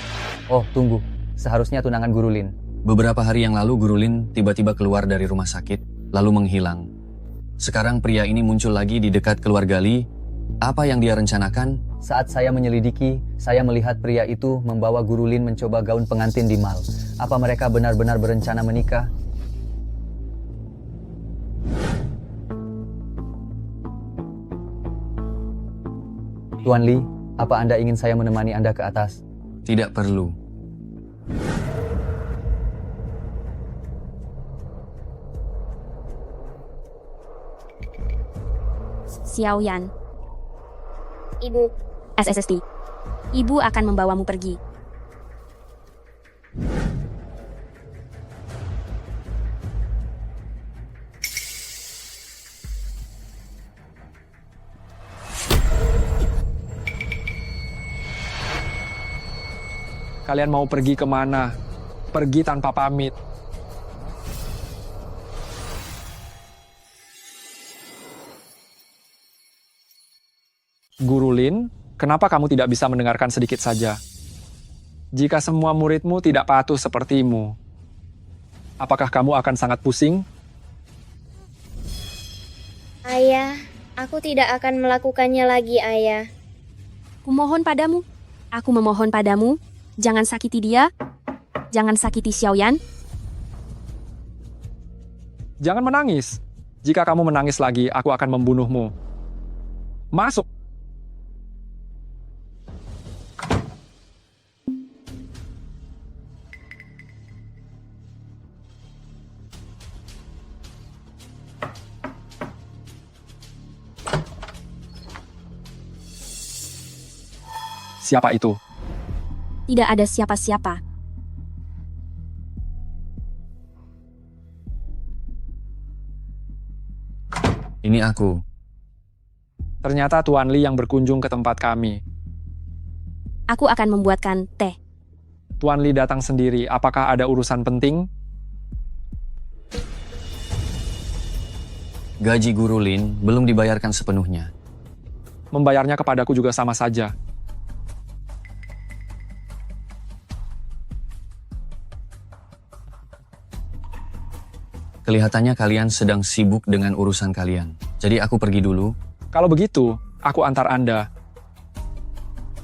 Oh, tunggu. Seharusnya tunangan Guru Lin. Beberapa hari yang lalu Guru Lin tiba-tiba keluar dari rumah sakit, lalu menghilang. Sekarang pria ini muncul lagi di dekat keluarga Li. Apa yang dia rencanakan? Saat saya menyelidiki, saya melihat pria itu membawa Guru Lin mencoba gaun pengantin di mall. Apa mereka benar-benar berencana menikah? Tuan Li, apa Anda ingin saya menemani Anda ke atas? Tidak perlu. Xiaoyan. Ibu. SSSD. Ibu akan membawamu pergi. Kalian mau pergi kemana? Pergi tanpa pamit. Guru Lin, kenapa kamu tidak bisa mendengarkan sedikit saja? Jika semua muridmu tidak patuh sepertimu, apakah kamu akan sangat pusing? Ayah, aku tidak akan melakukannya lagi, Ayah. Kumohon padamu. Aku memohon padamu. Jangan sakiti dia. Jangan sakiti Xiaoyan. Jangan menangis. Jika kamu menangis lagi, aku akan membunuhmu. Masuk! Siapa itu? Tidak ada siapa-siapa. Ini aku. Ternyata Tuan Li yang berkunjung ke tempat kami. Aku akan membuatkan teh. Tuan Li datang sendiri. Apakah ada urusan penting? Gaji guru Lin belum dibayarkan sepenuhnya. Membayarnya kepadaku juga sama saja. Kelihatannya kalian sedang sibuk dengan urusan kalian. Jadi aku pergi dulu. Kalau begitu, aku antar Anda.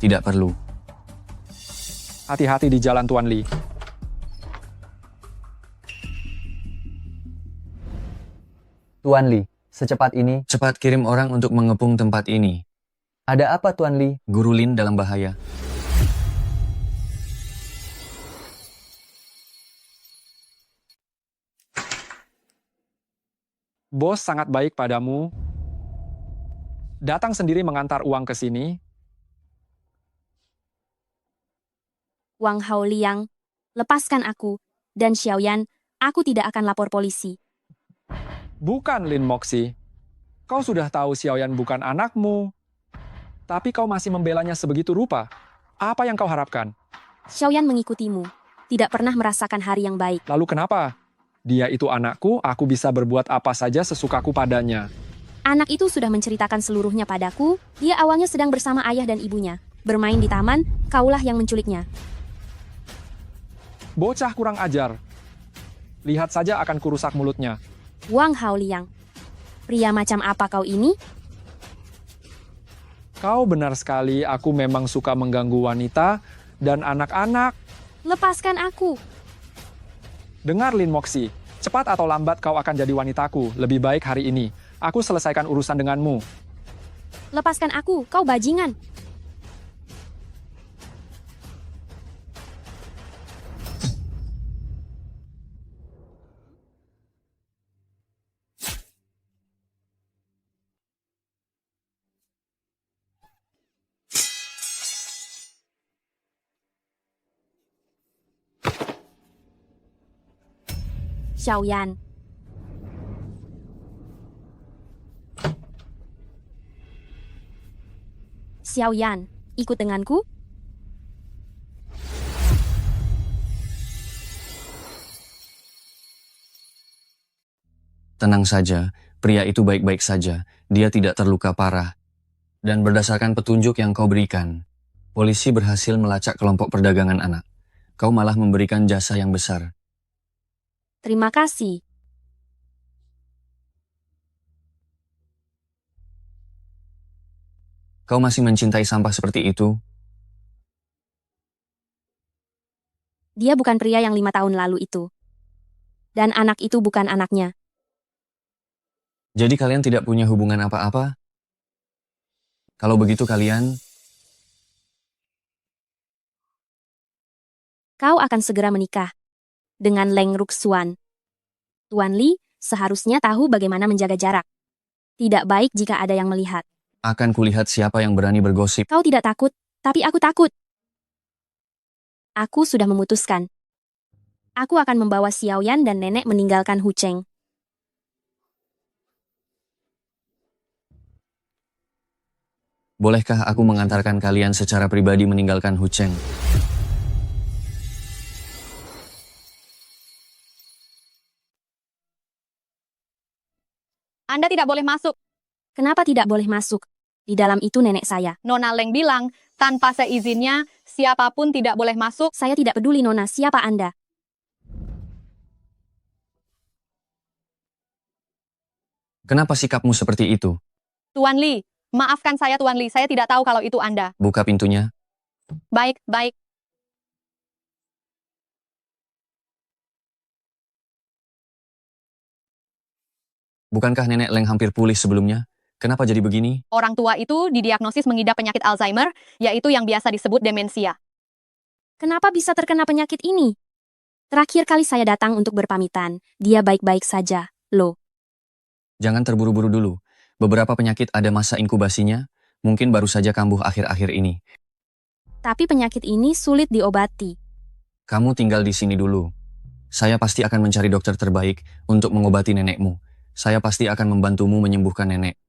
Tidak perlu. Hati-hati di jalan, Tuan Li. Tuan Li, secepat ini, Cepat kirim orang untuk mengepung tempat ini. ada apa Tuan Li? Guru Lin dalam bahaya. Bos sangat baik padamu. Datang sendiri mengantar uang ke sini. Wang Hao Liang, lepaskan aku. Dan Xiaoyan, aku tidak akan lapor polisi. Bukan Lin Moxi. Kau sudah tahu Xiaoyan bukan anakmu. Tapi kau masih membelanya sebegitu rupa. Apa yang kau harapkan? Xiaoyan mengikutimu. Tidak pernah merasakan hari yang baik. Lalu kenapa? Dia itu anakku, aku bisa berbuat apa saja sesukaku padanya. Anak itu sudah menceritakan seluruhnya padaku. Dia awalnya sedang bersama ayah dan ibunya. Bermain di taman, kaulah yang menculiknya. Bocah kurang ajar. Lihat saja akan kurusak mulutnya. Wang Hao Liang. Pria macam apa kau ini? Kau benar sekali, aku memang suka mengganggu wanita dan anak-anak. Lepaskan aku. Dengar Lin Moxi, cepat atau lambat kau akan jadi wanitaku. Lebih baik hari ini. Aku selesaikan urusan denganmu. Lepaskan aku, kau bajingan. Xiaoyan. Xiaoyan, ikut denganku? Tenang saja, pria itu baik-baik saja. Dia tidak terluka parah. Dan berdasarkan petunjuk yang kau berikan, polisi berhasil melacak kelompok perdagangan anak. Kau malah memberikan jasa yang besar. Terima kasih. Kau masih mencintai sampah seperti itu? Dia bukan pria yang 5 tahun lalu itu. Dan anak itu bukan anaknya. Jadi kalian tidak punya hubungan apa-apa? Kalau begitu kalian... Kau akan segera menikah dengan Leng Ruxuan. Tuan Li seharusnya tahu bagaimana menjaga jarak. Tidak baik jika ada yang melihat. Akan kulihat siapa yang berani bergosip. Kau tidak takut, tapi aku takut. Aku sudah memutuskan. Aku akan membawa Xiaoyan dan nenek meninggalkan Hucheng. Bolehkah aku mengantarkan kalian secara pribadi meninggalkan Hucheng? Anda tidak boleh masuk. Kenapa tidak boleh masuk? Di dalam itu nenek saya. Nona Leng bilang, tanpa seizinnya, siapapun tidak boleh masuk. Saya tidak peduli Nona, siapa Anda? Kenapa sikapmu seperti itu? Tuan Li, maafkan saya Tuan Li, saya tidak tahu kalau itu Anda. Buka pintunya. Baik, baik. Bukankah nenek Leng hampir pulih sebelumnya? Kenapa jadi begini? Orang tua itu didiagnosis mengidap penyakit Alzheimer, yaitu yang biasa disebut demensia. Kenapa bisa terkena penyakit ini? Terakhir kali saya datang untuk berpamitan. Dia baik-baik saja, loh. Jangan terburu-buru dulu. Beberapa penyakit ada masa inkubasinya, mungkin baru saja kambuh akhir-akhir ini. Tapi penyakit ini sulit diobati. Kamu tinggal di sini dulu. Saya pasti akan mencari dokter terbaik untuk mengobati nenekmu. Saya pasti akan membantumu menyembuhkan nenek.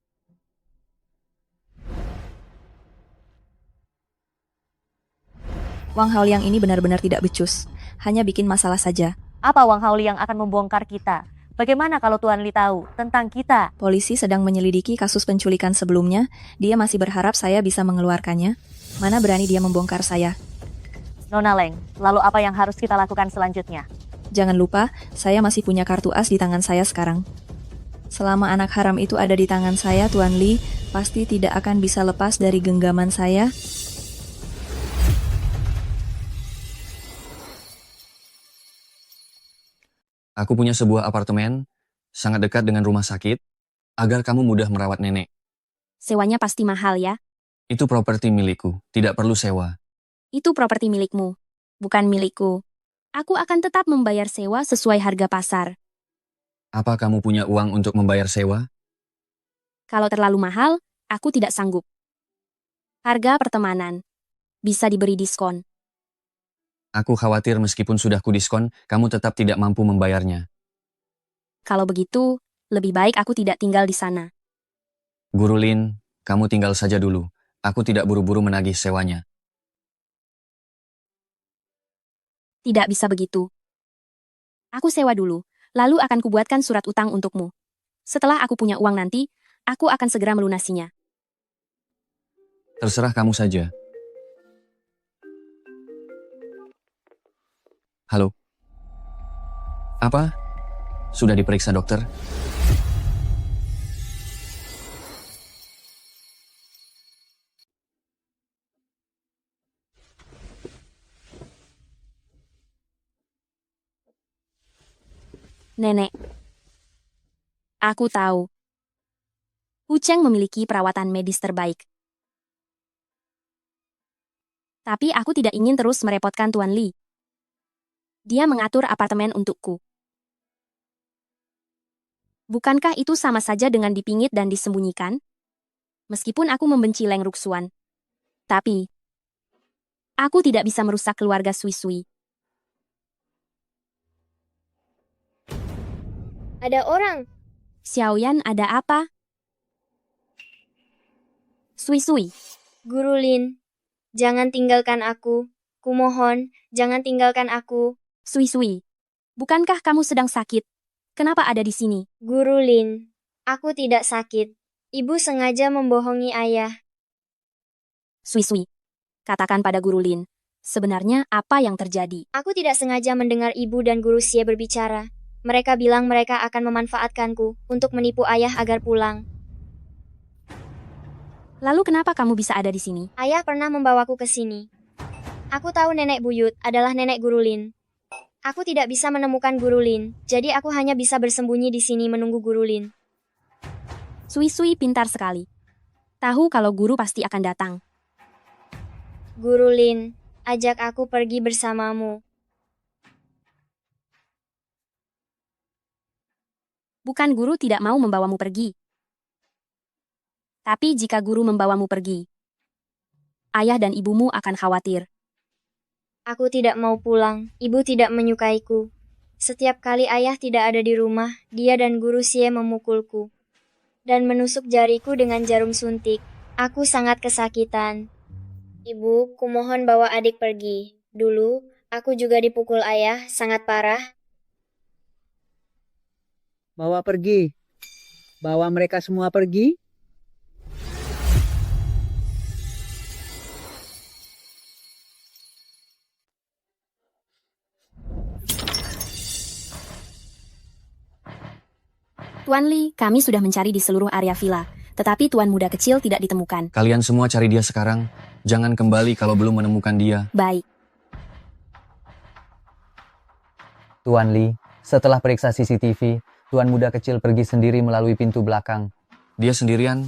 Wang Haoliang ini benar-benar tidak becus. Hanya bikin masalah saja. Apa Wang Haoliang akan membongkar kita? Bagaimana kalau Tuan Li tahu tentang kita? Polisi sedang menyelidiki kasus penculikan sebelumnya. Dia masih berharap saya bisa mengeluarkannya. Mana berani dia membongkar saya. Nona Leng, lalu apa yang harus kita lakukan selanjutnya? Jangan lupa, saya masih punya kartu as di tangan saya sekarang. Selama anak haram itu ada di tangan saya, Tuan Li pasti tidak akan bisa lepas dari genggaman saya. Aku punya sebuah apartemen, sangat dekat dengan rumah sakit, agar kamu mudah merawat nenek. Sewanya pasti mahal ya. Itu properti milikku, tidak perlu sewa. Itu properti milikmu, bukan milikku. Aku akan tetap membayar sewa sesuai harga pasar. Apa kamu punya uang untuk membayar sewa? Kalau terlalu mahal, aku tidak sanggup. Harga pertemanan. Bisa diberi diskon. Aku khawatir meskipun sudah kudiskon, kamu tetap tidak mampu membayarnya. Kalau begitu, lebih baik aku tidak tinggal di sana. Guru Lin, kamu tinggal saja dulu. Aku tidak buru-buru menagih sewanya. Tidak bisa begitu. Aku sewa dulu, lalu akan kubuatkan surat utang untukmu. Setelah aku punya uang nanti, aku akan segera melunasinya. Terserah kamu saja. Halo? Apa? Sudah diperiksa dokter? Nenek. Aku tahu. Hucheng memiliki perawatan medis terbaik. Tapi aku tidak ingin terus merepotkan Tuan Li. Dia mengatur apartemen untukku. Bukankah itu sama saja dengan dipingit dan disembunyikan? Meskipun aku membenci Leng Ruxuan. Tapi, aku tidak bisa merusak keluarga Sui Sui. Ada orang. Xiaoyan, ada apa? Sui Sui. Guru Lin, jangan tinggalkan aku. Kumohon, jangan tinggalkan aku. Sui Sui. Bukankah kamu sedang sakit? Kenapa ada di sini? Guru Lin, aku tidak sakit. Ibu sengaja membohongi ayah. Sui Sui. Katakan pada Guru Lin, sebenarnya apa yang terjadi? Aku tidak sengaja mendengar ibu dan Guru Xie berbicara. Mereka bilang mereka akan memanfaatkanku untuk menipu ayah agar pulang. Lalu kenapa kamu bisa ada di sini? Ayah pernah membawaku ke sini. Aku tahu nenek buyut adalah nenek Guru Lin. Aku tidak bisa menemukan Guru Lin, jadi aku hanya bisa bersembunyi di sini menunggu Guru Lin. Sui Sui pintar sekali. Tahu kalau guru pasti akan datang. Guru Lin, ajak aku pergi bersamamu. Bukan guru tidak mau membawamu pergi. Tapi jika guru membawamu pergi, ayah dan ibumu akan khawatir. Aku tidak mau pulang, ibu tidak menyukaiku. Setiap kali ayah tidak ada di rumah, dia dan Guru Xie memukulku. Dan menusuk jariku dengan jarum suntik. Aku sangat kesakitan. Ibu, kumohon bawa adik pergi. Dulu, aku juga dipukul ayah, sangat parah. Bawa pergi. Bawa mereka semua pergi. Tuan Li, kami sudah mencari di seluruh area villa, tetapi tuan muda kecil tidak ditemukan. Kalian semua cari dia sekarang. Jangan kembali kalau belum menemukan dia. Baik. Tuan Li, setelah periksa CCTV, tuan muda kecil pergi sendiri melalui pintu belakang. Dia sendirian?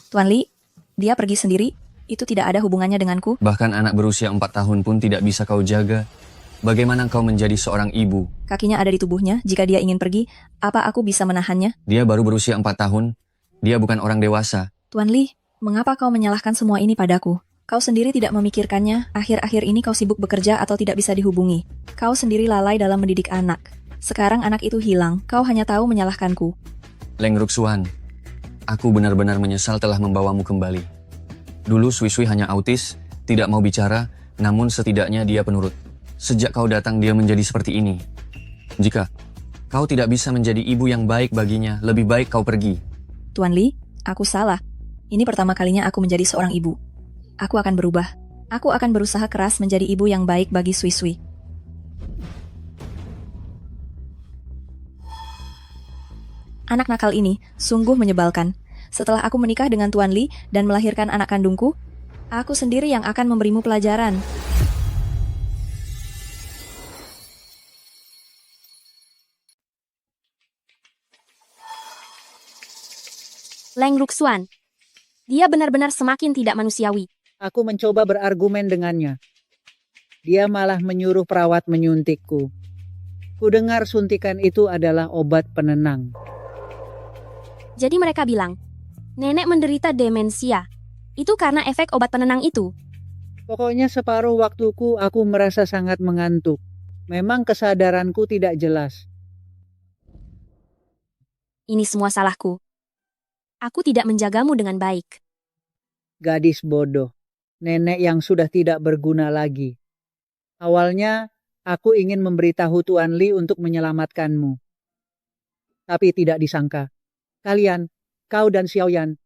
Tuan Li, dia pergi sendiri. Itu tidak ada hubungannya denganku. Bahkan anak berusia 4 tahun pun tidak bisa kau jaga. Bagaimana kau menjadi seorang ibu? Kakinya ada di tubuhnya. Jika dia ingin pergi, apa aku bisa menahannya? Dia baru berusia 4 tahun. Dia bukan orang dewasa. Tuan Li, mengapa kau menyalahkan semua ini padaku? Kau sendiri tidak memikirkannya. Akhir-akhir ini kau sibuk bekerja atau tidak bisa dihubungi. Kau sendiri lalai dalam mendidik anak. Sekarang anak itu hilang. Kau hanya tahu menyalahkanku. Leng Ruxuan, aku benar-benar menyesal telah membawamu kembali. Dulu Sui Sui hanya autis, tidak mau bicara, Namun setidaknya dia penurut. Sejak kau datang dia menjadi seperti ini. Jika kau tidak bisa menjadi ibu yang baik baginya, lebih baik kau pergi. Tuan Li, aku salah. Ini pertama kalinya aku menjadi seorang ibu. Aku akan berubah. Aku akan berusaha keras menjadi ibu yang baik bagi Sui Sui. Anak nakal ini sungguh menyebalkan. Setelah aku menikah dengan Tuan Li dan melahirkan anak kandungku, aku sendiri yang akan memberimu pelajaran. Leng Ruxuan. Dia benar-benar semakin tidak manusiawi. Aku mencoba berargumen dengannya. Dia malah menyuruh perawat menyuntikku. Kudengar suntikan itu adalah obat penenang. Jadi mereka bilang, nenek menderita demensia. Itu karena efek obat penenang itu. Pokoknya separuh waktuku aku merasa sangat mengantuk. Memang kesadaranku tidak jelas. Ini semua salahku. Aku tidak menjagamu dengan baik. Gadis bodoh. Nenek yang sudah tidak berguna lagi. Awalnya, aku ingin memberitahu Tuan Li untuk menyelamatkanmu. Tapi tidak disangka. Kalian, kau dan Xiaoyan,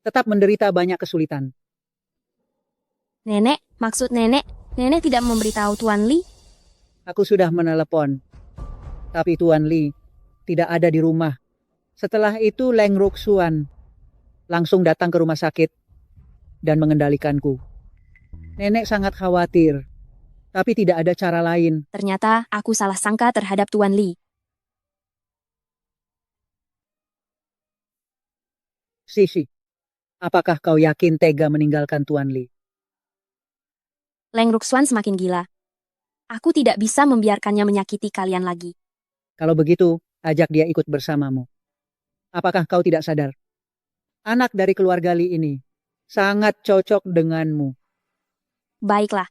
tetap menderita banyak kesulitan. Nenek, maksud nenek tidak memberitahu Tuan Li? Aku sudah menelepon. Tapi Tuan Li tidak ada di rumah. Setelah itu Leng Ruxuan langsung datang ke rumah sakit dan mengendalikanku. Nenek sangat khawatir, tapi tidak ada cara lain. Ternyata aku salah sangka terhadap Tuan Li. Sisi, apakah kau yakin tega meninggalkan Tuan Li? Leng Ruxuan semakin gila. Aku tidak bisa membiarkannya menyakiti kalian lagi. Kalau begitu, ajak dia ikut bersamamu. Apakah kau tidak sadar? Anak dari keluarga Li ini sangat cocok denganmu. Baiklah.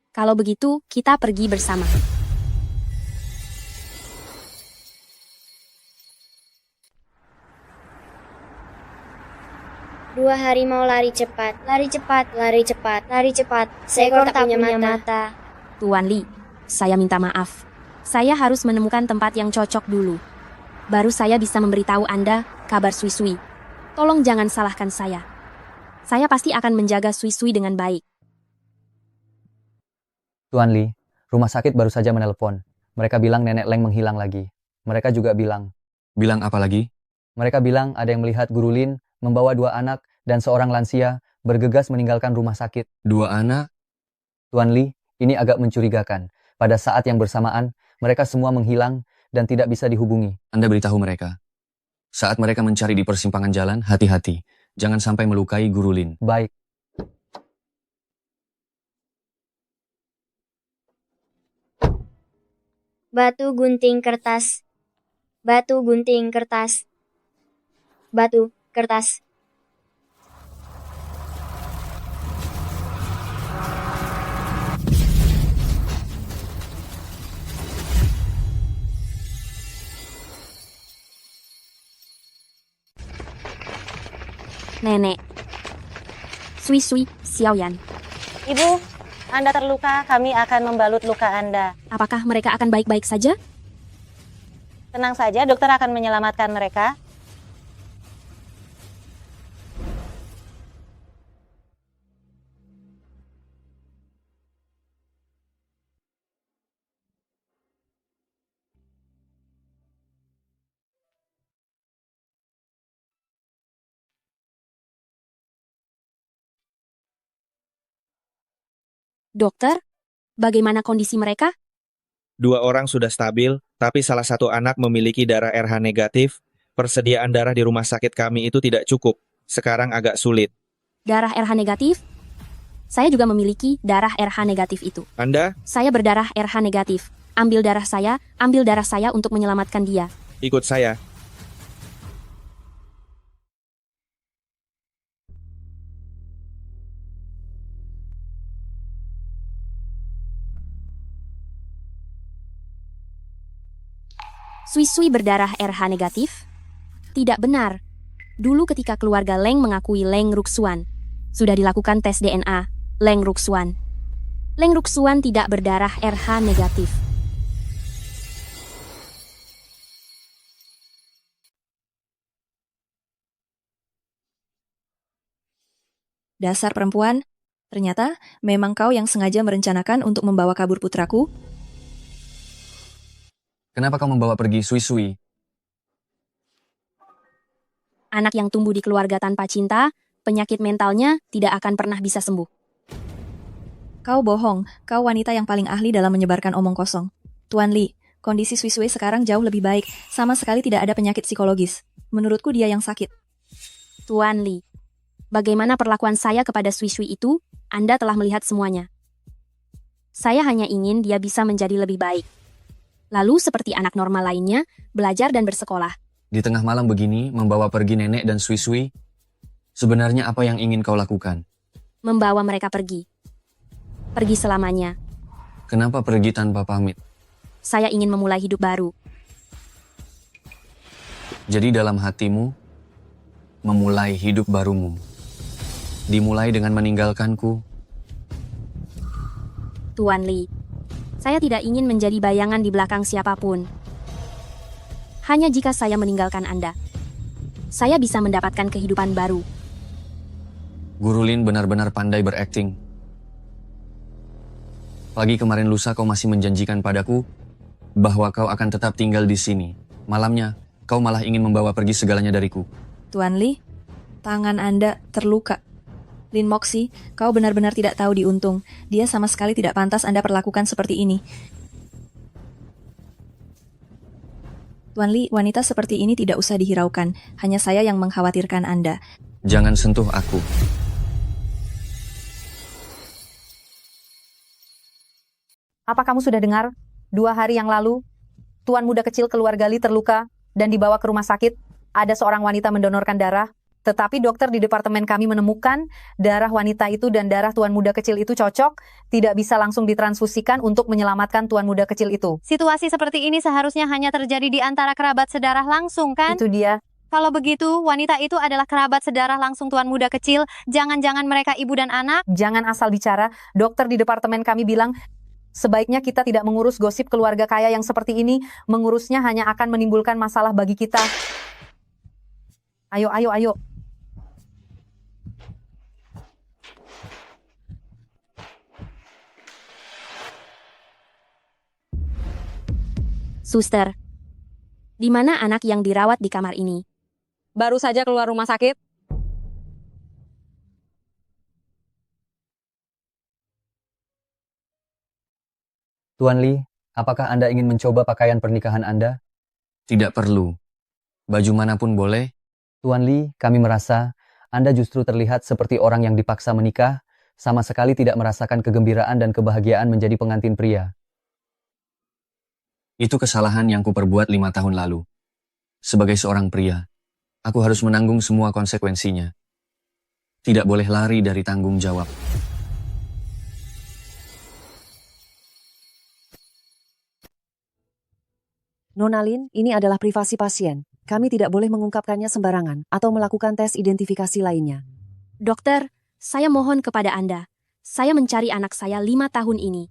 Kalau begitu, kita pergi bersama. Dua harimau lari cepat, lari cepat, lari cepat, lari cepat. Seekor tak punya mata. Tuan Li, saya minta maaf. Saya harus menemukan tempat yang cocok dulu. Baru saya bisa memberitahu Anda kabar Sui Sui. Tolong jangan salahkan saya. Saya pasti akan menjaga Sui Sui dengan baik. Tuan Li, rumah sakit baru saja menelpon. Mereka bilang nenek Leng menghilang lagi. Mereka juga bilang. Bilang apa lagi? Mereka bilang ada yang melihat Guru Lin membawa 2 anak dan seorang lansia bergegas meninggalkan rumah sakit. 2 anak? Tuan Li, ini agak mencurigakan. Pada saat yang bersamaan, mereka semua menghilang dan tidak bisa dihubungi. Anda beritahu mereka. Saat mereka mencari di persimpangan jalan, hati-hati. Jangan sampai melukai Guru Lin. Baik. Batu gunting kertas. Batu gunting kertas. Batu, kertas. Nenek. Sui Sui, Xiaoyan. Ibu, Anda terluka, kami akan membalut luka Anda. Apakah mereka akan baik-baik saja? Tenang saja, dokter akan menyelamatkan mereka. Dokter, bagaimana kondisi mereka? 2 orang sudah stabil, tapi salah satu anak memiliki darah RH negatif. Persediaan darah di rumah sakit kami itu tidak cukup. Sekarang agak sulit. Darah RH negatif? Saya juga memiliki darah RH negatif itu. Anda? Saya berdarah RH negatif. Ambil darah saya untuk menyelamatkan dia. Ikut saya. Sui Sui berdarah RH negatif? Tidak benar. Dulu ketika keluarga Leng mengakui Leng Ruxuan, sudah dilakukan tes DNA Leng Ruxuan. Leng Ruxuan tidak berdarah RH negatif. Dasar perempuan, ternyata memang kau yang sengaja merencanakan untuk membawa kabur putraku? Kenapa kau membawa pergi Sui-Sui? Anak yang tumbuh di keluarga tanpa cinta, penyakit mentalnya tidak akan pernah bisa sembuh. Kau bohong, kau wanita yang paling ahli dalam menyebarkan omong kosong. Tuan Li, kondisi Sui-Sui sekarang jauh lebih baik, sama sekali tidak ada penyakit psikologis. Menurutku dia yang sakit. Tuan Li, bagaimana perlakuan saya kepada Sui-Sui itu, Anda telah melihat semuanya. Saya hanya ingin dia bisa menjadi lebih baik. Lalu seperti anak normal lainnya, belajar dan bersekolah. Di tengah malam begini, membawa pergi nenek dan Sui-Sui? Sebenarnya apa yang ingin kau lakukan? Membawa mereka pergi. Pergi selamanya. Kenapa pergi tanpa pamit? Saya ingin memulai hidup baru. Jadi dalam hatimu, memulai hidup barumu. Dimulai dengan meninggalkanku. Tuan Li, saya tidak ingin menjadi bayangan di belakang siapapun. Hanya jika saya meninggalkan Anda, saya bisa mendapatkan kehidupan baru. Guru Lin benar-benar pandai berakting. Pagi kemarin lusa kau masih menjanjikan padaku bahwa kau akan tetap tinggal di sini. Malamnya, kau malah ingin membawa pergi segalanya dariku. Tuan Li, tangan Anda terluka. Lin Moxi, kau benar-benar tidak tahu diuntung. Dia sama sekali tidak pantas Anda perlakukan seperti ini. Tuan Li, wanita seperti ini tidak usah dihiraukan. Hanya saya yang mengkhawatirkan Anda. Jangan sentuh aku. Apa kamu sudah dengar? 2 hari yang lalu, tuan muda kecil keluarga Li terluka dan dibawa ke rumah sakit. Ada seorang wanita mendonorkan darah. Tetapi dokter di departemen kami menemukan darah wanita itu dan darah tuan muda kecil itu cocok, tidak bisa langsung ditransfusikan untuk menyelamatkan tuan muda kecil itu. Situasi seperti ini seharusnya hanya terjadi di antara kerabat sedarah langsung, kan? Itu dia. Kalau begitu, wanita itu adalah kerabat sedarah langsung tuan muda kecil. Jangan-jangan mereka ibu dan anak? Jangan asal bicara. Dokter di departemen kami bilang, sebaiknya kita tidak mengurus gosip keluarga kaya yang seperti ini. Mengurusnya hanya akan menimbulkan masalah bagi kita. Ayo, ayo, ayo. Suster, di mana anak yang dirawat di kamar ini? Baru saja keluar rumah sakit. Tuan Li, apakah Anda ingin mencoba pakaian pernikahan Anda? Tidak perlu. Baju manapun boleh. Tuan Li, kami merasa Anda justru terlihat seperti orang yang dipaksa menikah, sama sekali tidak merasakan kegembiraan dan kebahagiaan menjadi pengantin pria. Itu kesalahan yang kuperbuat 5 tahun lalu. Sebagai seorang pria, aku harus menanggung semua konsekuensinya. Tidak boleh lari dari tanggung jawab. Nona Lin, ini adalah privasi pasien. Kami tidak boleh mengungkapkannya sembarangan atau melakukan tes identifikasi lainnya. Dokter, saya mohon kepada Anda. Saya mencari anak saya 5 tahun ini.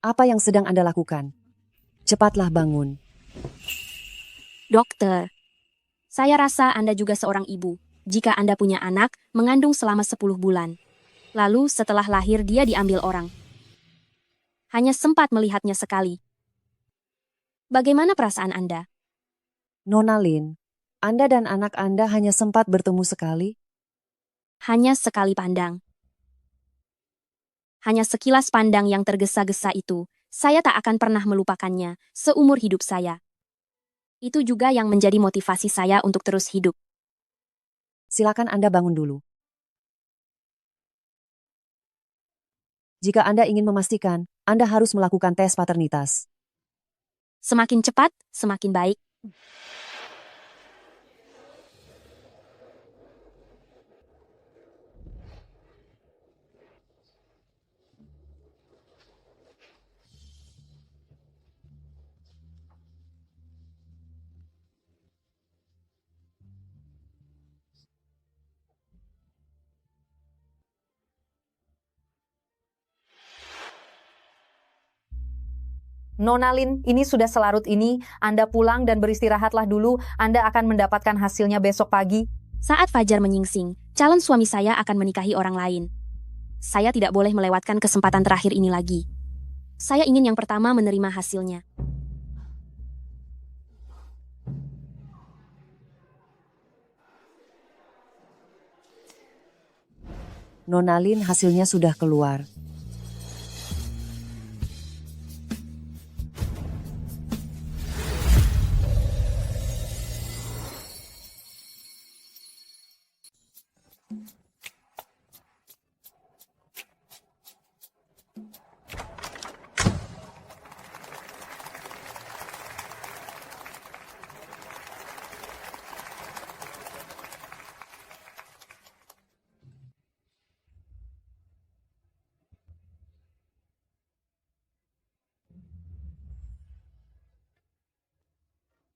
Apa yang sedang Anda lakukan? Cepatlah bangun. Dokter, saya rasa Anda juga seorang ibu. Jika Anda punya anak, mengandung selama 10 bulan. Lalu setelah lahir dia diambil orang. Hanya sempat melihatnya sekali. Bagaimana perasaan Anda? Nona Lin, Anda dan anak Anda hanya sempat bertemu sekali? Hanya sekali pandang. Hanya sekilas pandang yang tergesa-gesa itu, saya tak akan pernah melupakannya seumur hidup saya. Itu juga yang menjadi motivasi saya untuk terus hidup. Silakan Anda bangun dulu. Jika Anda ingin memastikan, Anda harus melakukan tes paternitas. Semakin cepat, semakin baik. Nona Lin, ini sudah selarut ini. Anda pulang dan beristirahatlah dulu. Anda akan mendapatkan hasilnya besok pagi. Saat fajar menyingsing, calon suami saya akan menikahi orang lain. Saya tidak boleh melewatkan kesempatan terakhir ini lagi. Saya ingin yang pertama menerima hasilnya. Nona Lin, hasilnya sudah keluar.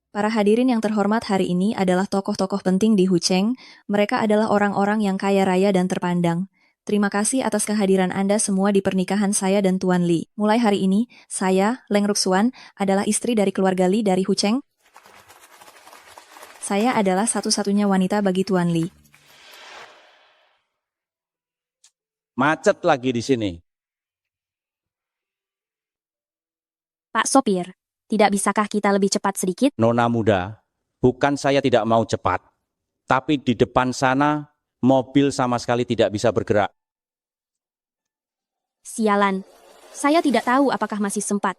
Para hadirin yang terhormat, hari ini adalah tokoh-tokoh penting di Hucheng. Mereka adalah orang-orang yang kaya raya dan terpandang. Terima kasih atas kehadiran Anda semua di pernikahan saya dan Tuan Li. Mulai hari ini, saya, Leng Ruxuan, adalah istri dari keluarga Li dari Hucheng. Saya adalah satu-satunya wanita bagi Tuan Li. Macet lagi di sini. Pak sopir, tidak bisakah kita lebih cepat sedikit? Nona muda, bukan saya tidak mau cepat. Tapi di depan sana, mobil sama sekali tidak bisa bergerak. Sialan, saya tidak tahu apakah masih sempat.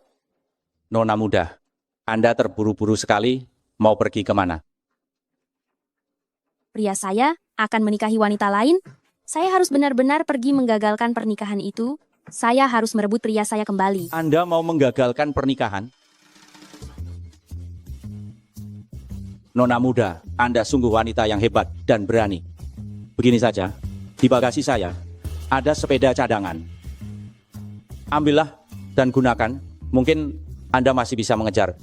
Nona muda, Anda terburu-buru sekali, mau pergi kemana? Pria saya akan menikahi wanita lain. Saya harus benar-benar pergi menggagalkan pernikahan itu. Saya harus merebut pria saya kembali. Anda mau menggagalkan pernikahan? Nona muda, Anda sungguh wanita yang hebat dan berani. Begini saja, di bagasi saya ada sepeda cadangan. Ambillah dan gunakan, mungkin Anda masih bisa mengejar.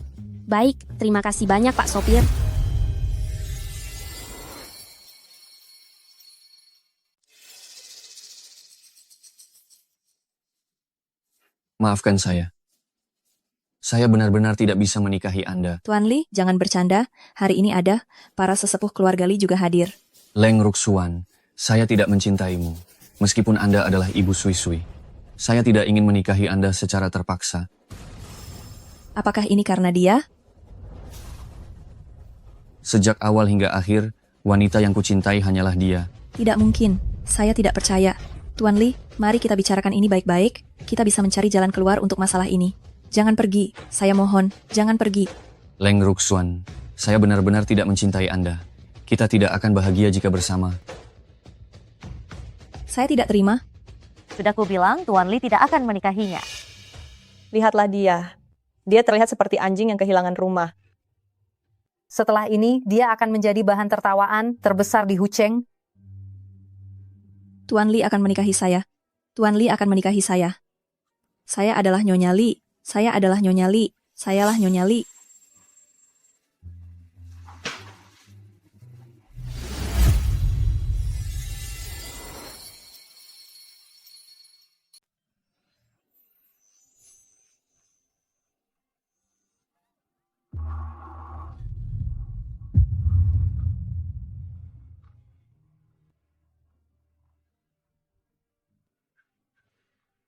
Baik, terima kasih banyak Pak Sopir. Maafkan saya. Saya benar-benar tidak bisa menikahi Anda. Tuan Li, jangan bercanda. Hari ini ada para sesepuh keluarga Li juga hadir. Leng Ruxuan, saya tidak mencintaimu. Meskipun Anda adalah ibu Sui-Sui. Saya tidak ingin menikahi Anda secara terpaksa. Apakah ini karena dia? Sejak awal hingga akhir, wanita yang kucintai hanyalah dia. Tidak mungkin. Saya tidak percaya. Tuan Li, mari kita bicarakan ini baik-baik. Kita bisa mencari jalan keluar untuk masalah ini. Jangan pergi. Saya mohon, jangan pergi. Leng Ruxuan, saya benar-benar tidak mencintai Anda. Kita tidak akan bahagia jika bersama. Saya tidak terima. Sudah kubilang Tuan Li tidak akan menikahinya. Lihatlah dia. Dia terlihat seperti anjing yang kehilangan rumah. Setelah ini, dia akan menjadi bahan tertawaan terbesar di Hucheng. Tuan Li akan menikahi saya. Tuan Li akan menikahi saya. Saya adalah Nyonya Li. Saya adalah Nyonya Li. Sayalah Nyonya Li.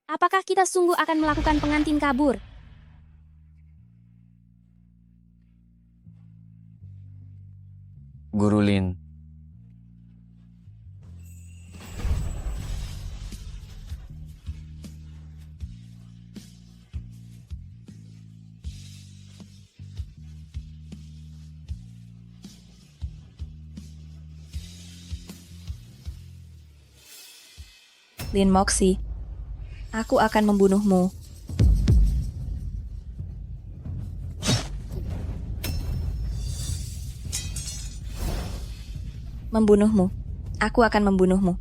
Apakah kita sungguh akan melakukan pengantin kabur? Guru Lin. Lin Moxi. Aku akan membunuhmu. Membunuhmu. Aku akan membunuhmu.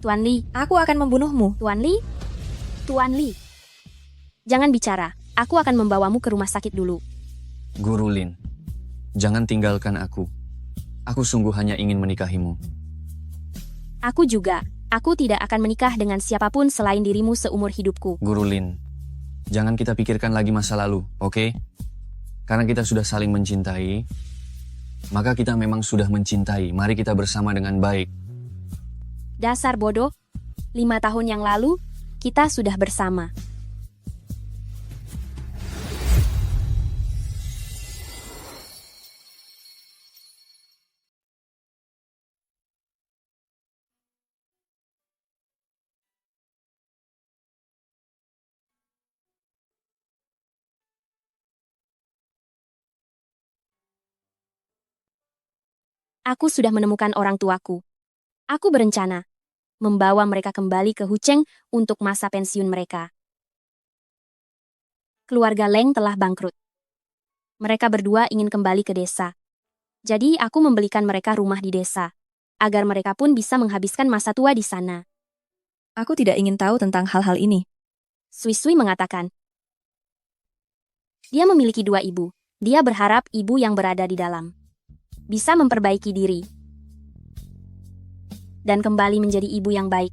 Tuan Li. Aku akan membunuhmu. Tuan Li? Tuan Li. Jangan bicara. Aku akan membawamu ke rumah sakit dulu. Guru Lin, jangan tinggalkan aku. Aku sungguh hanya ingin menikahimu. Aku juga. Aku tidak akan menikah dengan siapapun selain dirimu seumur hidupku. Guru Lin, Jangan kita pikirkan lagi masa lalu, oke? Karena kita sudah saling mencintai, maka kita memang sudah mencintai. Mari kita bersama dengan baik. Dasar bodoh, 5 tahun yang lalu, kita sudah bersama. Aku sudah menemukan orang tuaku. Aku berencana membawa mereka kembali ke Hucheng untuk masa pensiun mereka. Keluarga Leng telah bangkrut. Mereka berdua ingin kembali ke desa. Jadi aku membelikan mereka rumah di desa, agar mereka pun bisa menghabiskan masa tua di sana. Aku tidak ingin tahu tentang hal-hal ini. Sui Sui mengatakan. Dia memiliki 2 ibu. Dia berharap ibu yang berada di dalam bisa memperbaiki diri dan kembali menjadi ibu yang baik.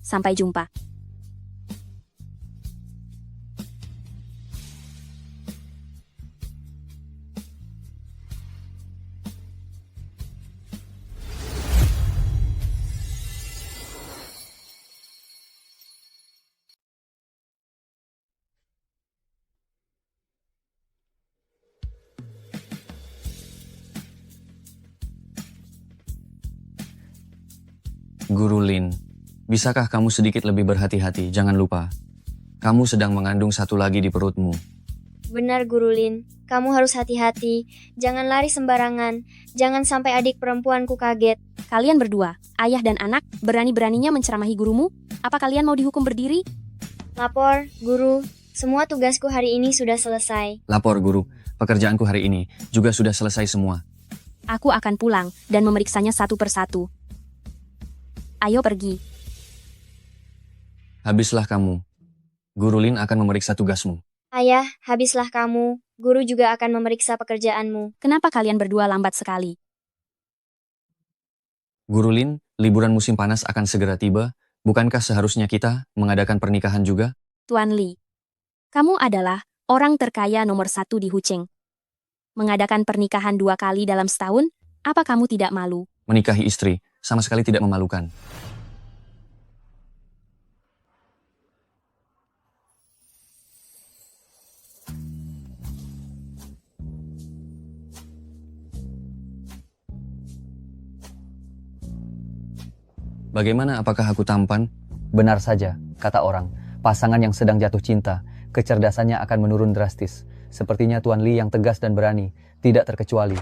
Sampai jumpa. Guru Lin, bisakah kamu sedikit lebih berhati-hati? Jangan lupa, kamu sedang mengandung satu lagi di perutmu. Benar Guru Lin, kamu harus hati-hati. Jangan lari sembarangan. Jangan sampai adik perempuanku kaget. Kalian berdua, ayah dan anak, berani-beraninya menceramahi gurumu? Apa kalian mau dihukum berdiri? Lapor, Guru. Semua tugasku hari ini sudah selesai. Lapor, Guru. Pekerjaanku hari ini juga sudah selesai semua. Aku akan pulang dan memeriksanya satu persatu. Ayo pergi. Habislah kamu. Guru Lin akan memeriksa tugasmu. Ayah, habislah kamu. Guru juga akan memeriksa pekerjaanmu. Kenapa kalian berdua lambat sekali? Guru Lin, liburan musim panas akan segera tiba. Bukankah seharusnya kita mengadakan pernikahan juga? Tuan Li, kamu adalah orang terkaya nomor 1 di Hucheng. Mengadakan pernikahan 2 kali dalam setahun, apa kamu tidak malu? Menikahi istri sama sekali tidak memalukan. Bagaimana, apakah aku tampan? Benar saja, kata orang. Pasangan yang sedang jatuh cinta, kecerdasannya akan menurun drastis. Sepertinya Tuan Li yang tegas dan berani, tidak terkecuali.